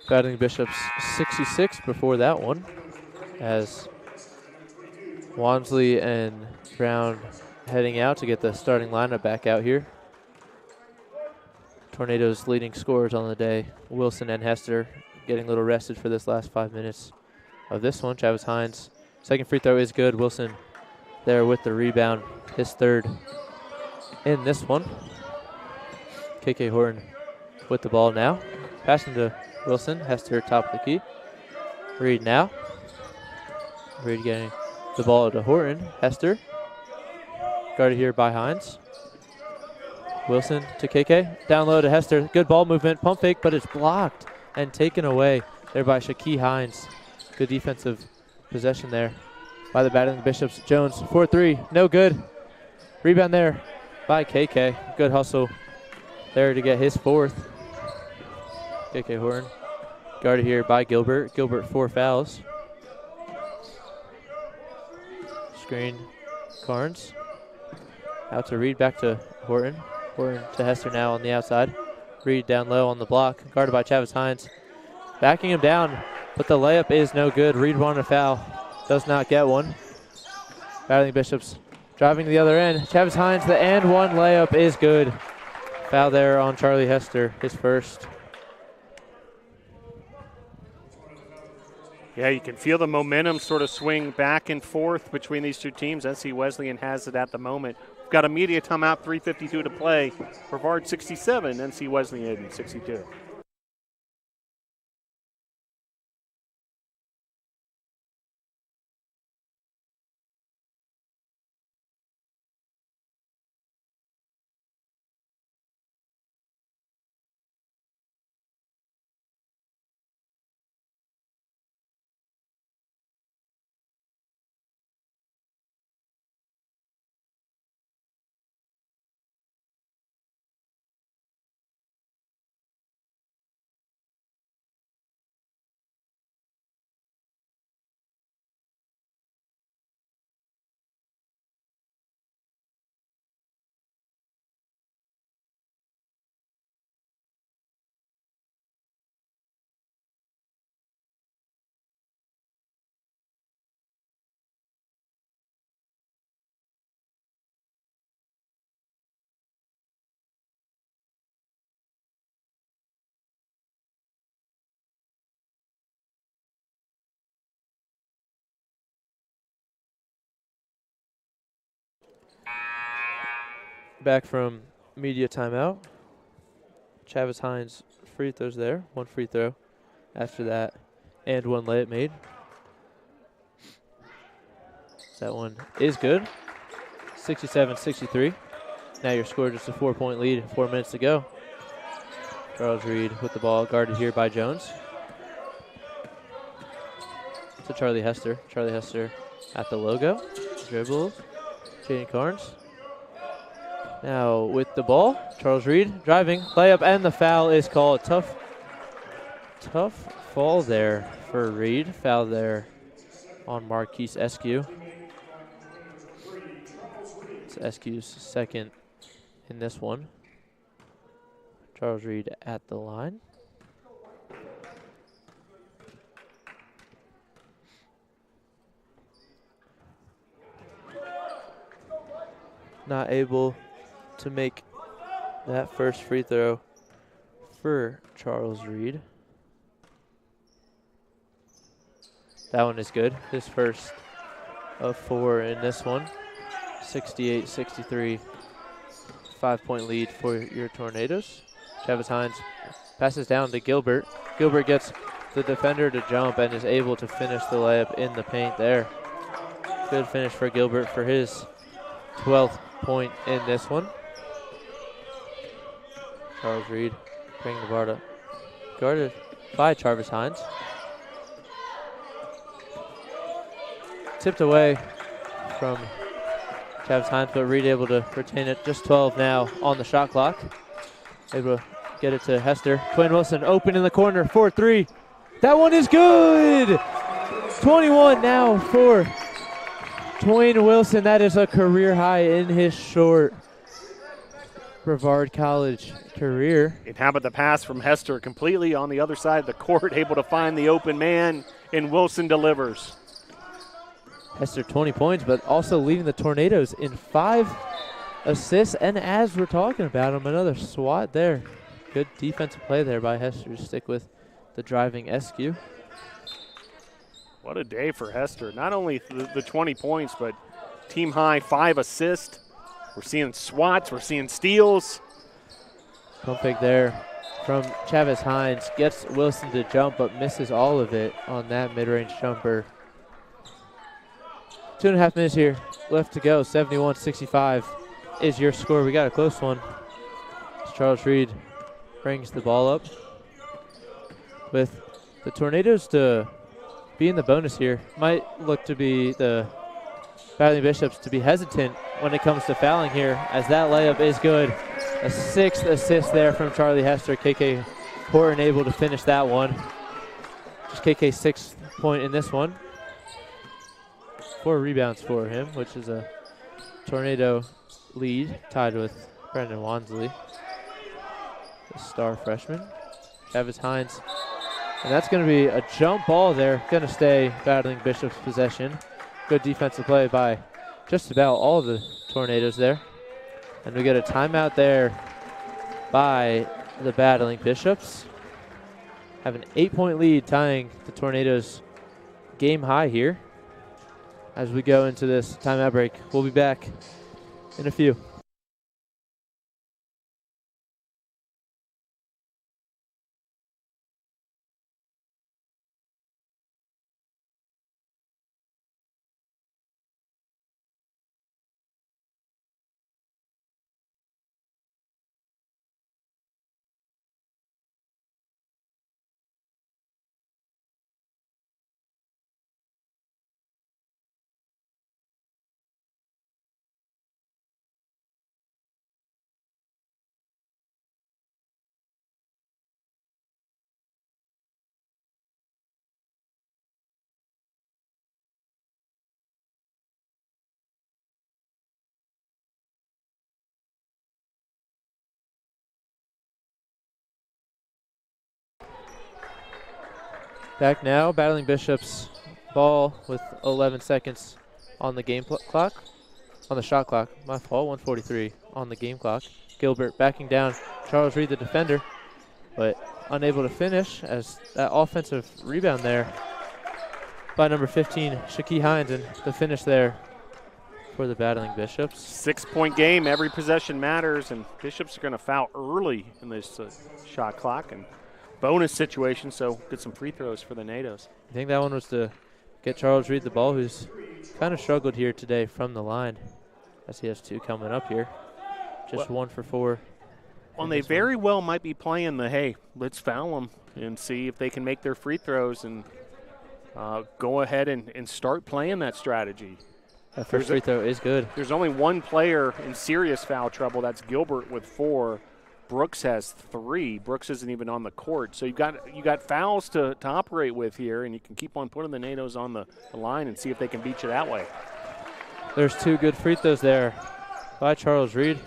Battling Bishops 66 before that one, as Wansley and Brown heading out to get the starting lineup back out here. Tornadoes leading scorers on the day, Wilson and Hester, getting a little rested for this last 5 minutes of this one. Travis Hines, second free throw is good. Wilson there with the rebound, his third in this one. KK Horton with the ball now. Passing to Wilson, Hester top of the key. Reed now. Reed getting the ball to Horton. Hester, guarded here by Hines. Wilson to KK, down low to Hester. Good ball movement, pump fake, but it's blocked and taken away there by Shaquille Hines. Good defensive possession there by the Battling Bishops. Jones, 4-3, no good. Rebound there by KK. Good hustle there to get his fourth. KK Horton, guarded here by Gilbert. Gilbert, 4 fouls. Screen, Carnes. Out to Reed, back to Horton. Horton to Hester now on the outside. Reed down low on the block, guarded by Travis Hines. Backing him down, but the layup is no good. Reed wanted a foul, does not get one. Battling Bishops driving to the other end. Travis Hines, the and one layup is good. Foul there on Charlie Hester, his first. Yeah, you can feel the momentum sort of swing back and forth between these two teams. NC Wesleyan has it at the moment. We've got a media timeout, 3:52 to play. Brevard 67, NC Wesleyan 62. Back from media timeout. Travis Hines free throws there. One free throw after that, and one layup made. That one is good. 67-63. Now your score just a 4-point lead, 4 minutes to go. Charles Reed with the ball, guarded here by Jones. To Charlie Hester. Charlie Hester at the logo. Dribbles. Jaden Carnes. Now with the ball, Charles Reed driving, layup, and the foul is called. Tough fall there for Reed. Foul there on Marquise Eskew. It's Eskew's second in this one. Charles Reed at the line. Not able to make that first free throw for Charles Reed. That one is good. His first of 4 in this one. 68-63. 5-point lead for your Tornadoes. Travis Hines passes down to Gilbert. Gilbert gets the defender to jump and is able to finish the layup in the paint there. Good finish for Gilbert for his 12th point in this one. Charles Reed bringing the bar up. Guarded by Travis Hines. Tipped away from Travis Hines, but Reed able to retain it. Just 12 now on the shot clock. Able to get it to Hester. Twain Wilson open in the corner, 4-3. That one is good! 21 now for Twain Wilson. That is a career high in his short Brevard College career. And how about the pass from Hester completely on the other side of the court, able to find the open man, and Wilson delivers. Hester 20 points, but also leading the Tornadoes in 5 assists. And as we're talking about him, another swat there. Good defensive play there by Hester to stick with the driving Eskew. What a day for Hester. Not only the 20 points, but team high 5 assists. We're seeing swats, we're seeing steals. Pump fake there from Travis Hines. Gets Wilson to jump, but misses all of it on that mid-range jumper. 2.5 minutes here left to go. 71-65 is your score. We got a close one. As Charles Reed brings the ball up. With the Tornadoes to be in the bonus here, might look to be the Battling Bishops to be hesitant when it comes to fouling here, as that layup is good. A 6th assist there from Charlie Hester. KK Horton able to finish that one. Just KK's 6th point in this one. 4 rebounds for him, which is a Tornado lead, tied with Brendan Wansley, the star freshman. Travis Hines, and that's going to be a jump ball there. Going to stay Battling Bishop's possession. Good defensive play by just about all of the Tornadoes there. And we get a timeout there by the Battling Bishops. Have an 8-point lead, tying the Tornadoes game high here. As we go into this timeout break, we'll be back in a few. Back now, Battling Bishops ball with 11 seconds on the game clock. On the shot clock, my fault, 1:43 on the game clock. Gilbert backing down Charles Reed, the defender, but unable to finish, as that offensive rebound there by number 15, Shaquille Hines, and the finish there for the Battling Bishops. 6-point game, every possession matters, and Bishops are going to foul early in this shot clock and bonus situation, so get some free throws for the NATOs. I think that one was to get Charles Reed the ball, who's kind of struggled here today from the line, as he has 2 coming up here. Just 1 for 4. Well, they very well might be playing the, hey, let's foul them and see if they can make their free throws and go ahead and start playing that strategy. That first free throw is good. There's only one player in serious foul trouble. That's Gilbert with 4. Brooks has 3. Brooks isn't even on the court. So you got fouls to operate with here, and you can keep on putting the NATOs on the line and see if they can beat you that way. There's 2 good free throws there by Charles Reed.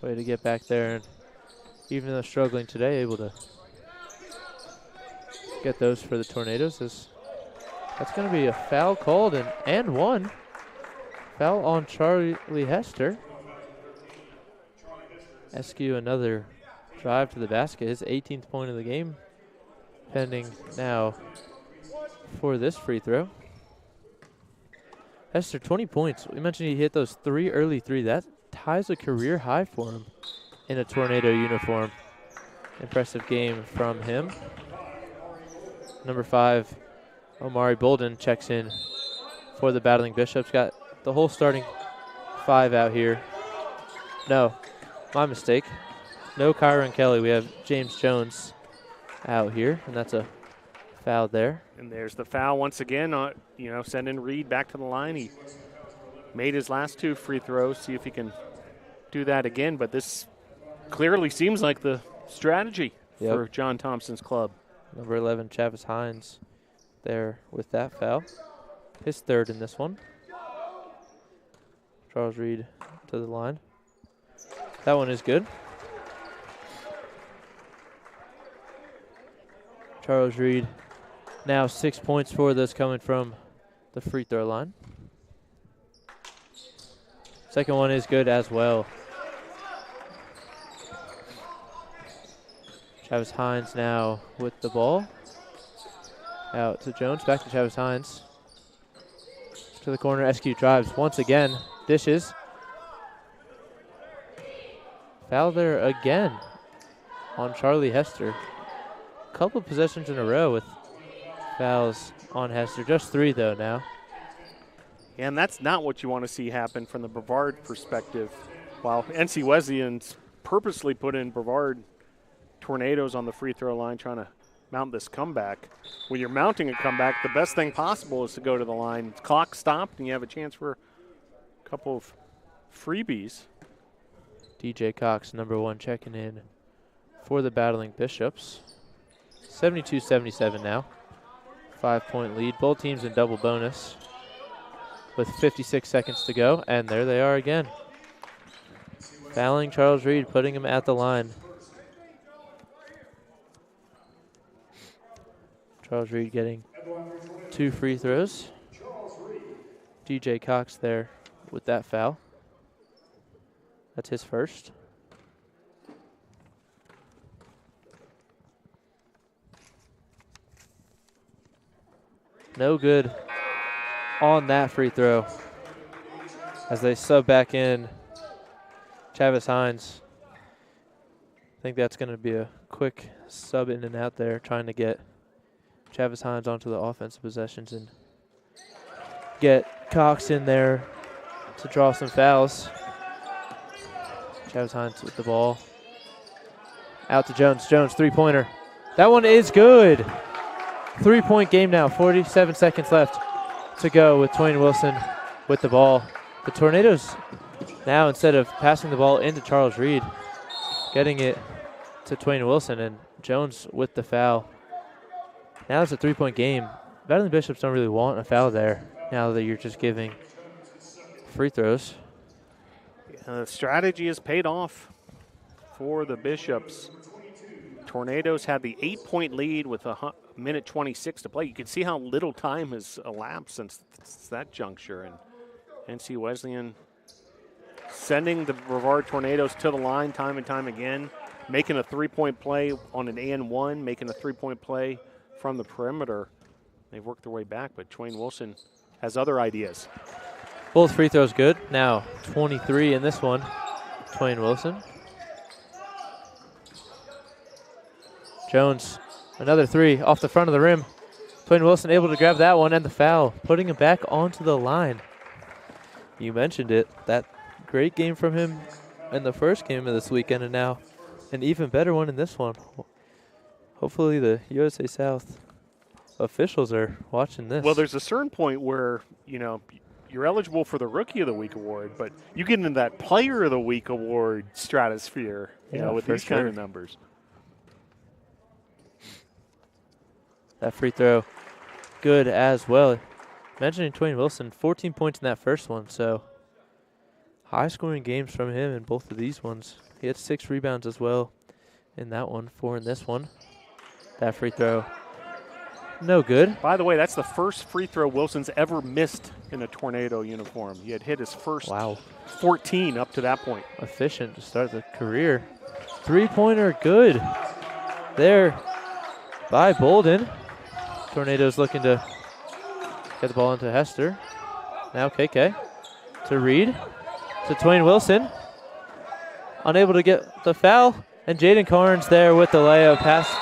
Way to get back there, and even though struggling today, able to get those for the Tornadoes. That's going to be a foul called and one. Foul on Charlie Hester. Eskew another drive to the basket, his 18th point of the game, pending now for this free throw. Hester, 20 points. We mentioned he hit those 3 early 3. That ties a career high for him in a Tornado uniform. Impressive game from him. Number 5, Omari Bolden checks in for the Battling Bishops. Got the whole starting 5 out here. No, my mistake. No Kyron Kelly. We have James Jones out here, and that's a foul there. And there's the foul once again. Sending Reed back to the line. He made his last 2 free throws. See if he can do that again. But this clearly seems like the strategy for John Thompson's club. Number 11, Chavis Hines, there with that foul. His 3rd in this one. Charles Reed to the line. That one is good. Charles Reed, now 6 points for this coming from the free throw line. Second one is good as well. Chavis Hines now with the ball. Out to Jones, back to Chavis Hines. To the corner, SQ drives once again, dishes. Foul there again on Charlie Hester. Couple possessions in a row with fouls on Hester. Just 3 though now. And that's not what you want to see happen from the Brevard perspective. While NC Wesleyan's purposely put in Brevard Tornadoes on the free throw line trying to mount this comeback. When you're mounting a comeback, the best thing possible is to go to the line. Clock stopped, and you have a chance for a couple of freebies. DJ Cox, number 1, checking in for the Battling Bishops. 72-77 now. 5-point lead. Both teams in double bonus with 56 seconds to go, and there they are again. Fouling Charles Reed, putting him at the line. Charles Reed getting 2 free throws. DJ Cox there with that foul. That's his first. No good on that free throw as they sub back in Chavis Hines. I think that's going to be a quick sub in and out there, trying to get Chavis Hines onto the offensive possessions and get Cox in there to draw some fouls. Chavis Hines with the ball. Out to Jones. Jones, 3-pointer. That one is good. 3-point game now. 47 seconds left to go with Twain Wilson with the ball. The Tornadoes now, instead of passing the ball into Charles Reed, getting it to Twain Wilson, and Jones with the foul. Now it's a 3-point game. Battling Bishops don't really want a foul there now that you're just giving free throws. The strategy has paid off for the Bishops. Tornadoes had the 8-point lead with a minute 26 to play. You can see how little time has elapsed since that juncture. And NC Wesleyan sending the Brevard Tornadoes to the line time and time again, making a 3-point play on an and-one, making a 3-point play from the perimeter. They've worked their way back, but Twain Wilson has other ideas. Both free throws good. Now 23 in this one. Twain Wilson. Jones, another 3 off the front of the rim. Twain Wilson able to grab that one and the foul, putting him back onto the line. You mentioned it, that great game from him in the first game of this weekend, and now an even better one in this one. Hopefully the USA South officials are watching this. Well, there's a certain point where, you're eligible for the Rookie of the Week award, but you get into that Player of the Week award stratosphere, with these kind of numbers. That free throw, good as well. Mentioning Twain Wilson, 14 points in that first one, so high-scoring games from him in both of these ones. He had 6 rebounds as well in that one, 4 in this one. That free throw, no good. By the way, that's the first free throw Wilson's ever missed in a Tornado uniform. He had hit his first 14 up to that point. Efficient to start the career. Three-pointer good there by Bolden. Tornadoes looking to get the ball into Hester. Now KK to Reed, to Twain Wilson. Unable to get the foul, and Jaden Carnes there with the layup pass.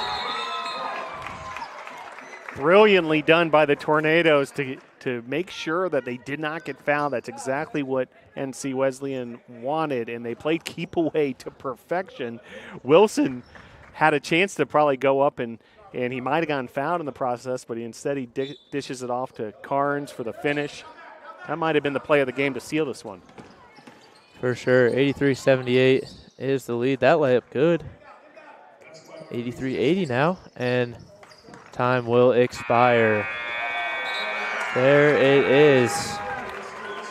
Brilliantly done by the Tornadoes to make sure that they did not get fouled. That's exactly what NC Wesleyan wanted, and they played keep away to perfection. Wilson had a chance to probably go up and he might have gotten fouled in the process, but he dishes it off to Carnes for the finish. That might have been the play of the game to seal this one. For sure, 83-78 is the lead. That layup good. 83-80 now, and time will expire. There it is,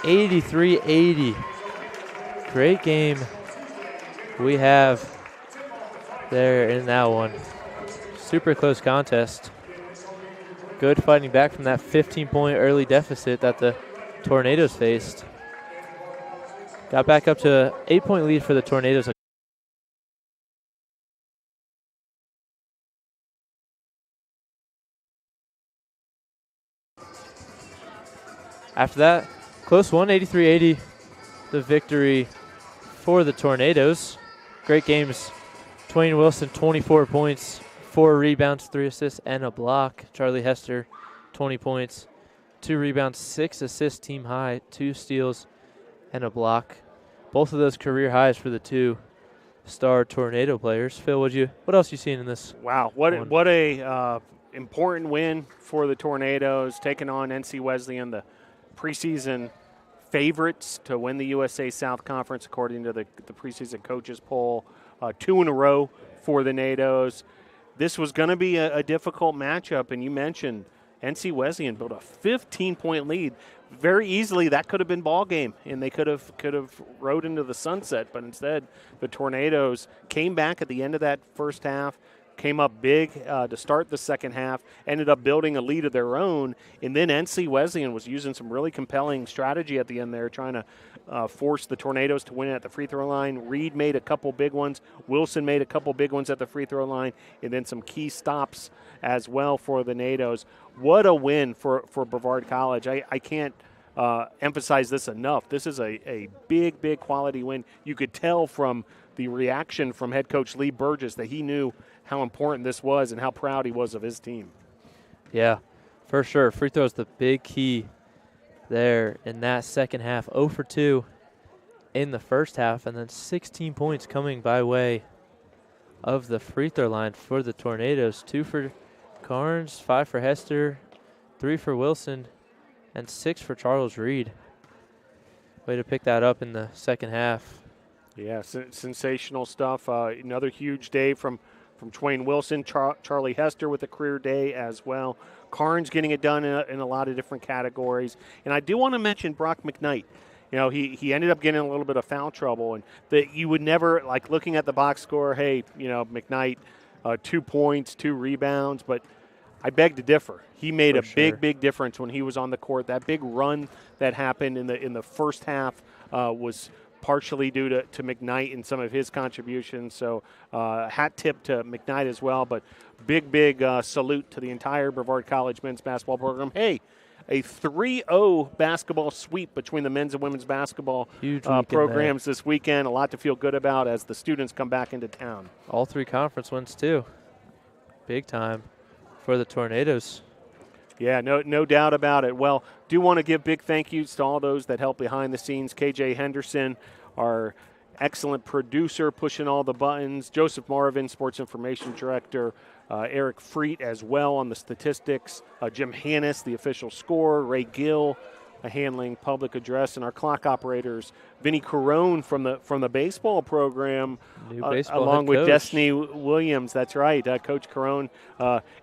83-80. Great game we have there in that one. Super close contest. Good fighting back from that 15-point early deficit that the Tornadoes faced. Got back up to 8-point lead for the Tornadoes. After that, close one, 83-80, the victory for the Tornadoes. Great games. Twain Wilson, 24 points, 4 rebounds, 3 assists, and a block. Charlie Hester, 20 points, 2 rebounds, 6 assists, team high, 2 steals, and a block. Both of those career highs for the 2 star Tornado players. Phil, what else you seen in this? Wow, what a important win for the Tornadoes, taking on NC Wesleyan, the preseason favorites to win the USA South Conference according to the preseason coaches poll. 2 in a row for the Nados. This was going to be a difficult matchup, and you mentioned NC Wesleyan built a 15-point lead. Very easily, that could have been ball game, and they could have rode into the sunset. But instead, the Tornadoes came back at the end of that first half, came up big to start the second half, ended up building a lead of their own, and then NC Wesleyan was using some really compelling strategy at the end there, trying to force the Tornadoes to win at the free throw line. Reed made a couple big ones. Wilson made a couple big ones at the free throw line, and then some key stops as well for the Nados. What a win for Brevard College. I can't emphasize this enough. This is a big, big quality win. You could tell from the reaction from head coach Lee Burgess that he knew how important this was and how proud he was of his team. Yeah, for sure. Free throw is the big key there in that second half. 0 for 2 in the first half, and then 16 points coming by way of the free throw line for the Tornadoes. 2 for Carnes, 5 for Hester, 3 for Wilson, and 6 for Charles Reed. Way to pick that up in the second half. Yeah, sensational stuff. Another huge day from Twain Wilson. Charlie Hester with a career day as well. Carnes getting it done in a lot of different categories. And I do want to mention Brock McKnight. You know, he ended up getting a little bit of foul trouble, and that you would never, like looking at the box score, hey, you know, McKnight, 2 points, 2 rebounds, but I beg to differ. He made big difference when he was on the court. That big run that happened in the first half was partially due to McKnight and some of his contributions. So hat tip to McKnight as well, but big salute to the entire Brevard College men's basketball program. Hey, a 3-0 basketball sweep between the men's and women's basketball programs this weekend. A lot to feel good about as the students come back into town. All 3 conference wins too. Big time for the Tornadoes. Yeah, no doubt about it. Well, do want to give big thank yous to all those that help behind the scenes. KJ Henderson, our excellent producer pushing all the buttons. Joseph Marvin, Sports Information Director. Eric Freet as well on the statistics. Jim Hannis, the official scorer. Ray Gill, handling public address, and our clock operators, Vinny Carone from the baseball program, along with Destiny Williams. That's right, Coach Carone.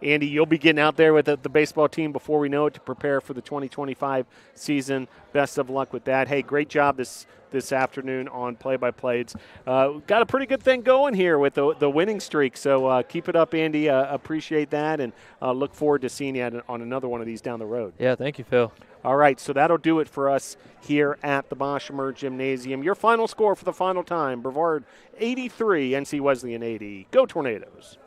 Andy, you'll be getting out there with the baseball team before we know it to prepare for the 2025 season. Best of luck with that. Hey, great job this afternoon on play-by-plays. Got a pretty good thing going here with the winning streak, so keep it up, Andy. Appreciate that, and look forward to seeing you on another one of these down the road. Yeah, thank you, Phil. All right, so that'll do it for us here at the Boshemer Gymnasium. Your final score for the final time, Brevard 83, NC Wesleyan 80. Go Tornadoes.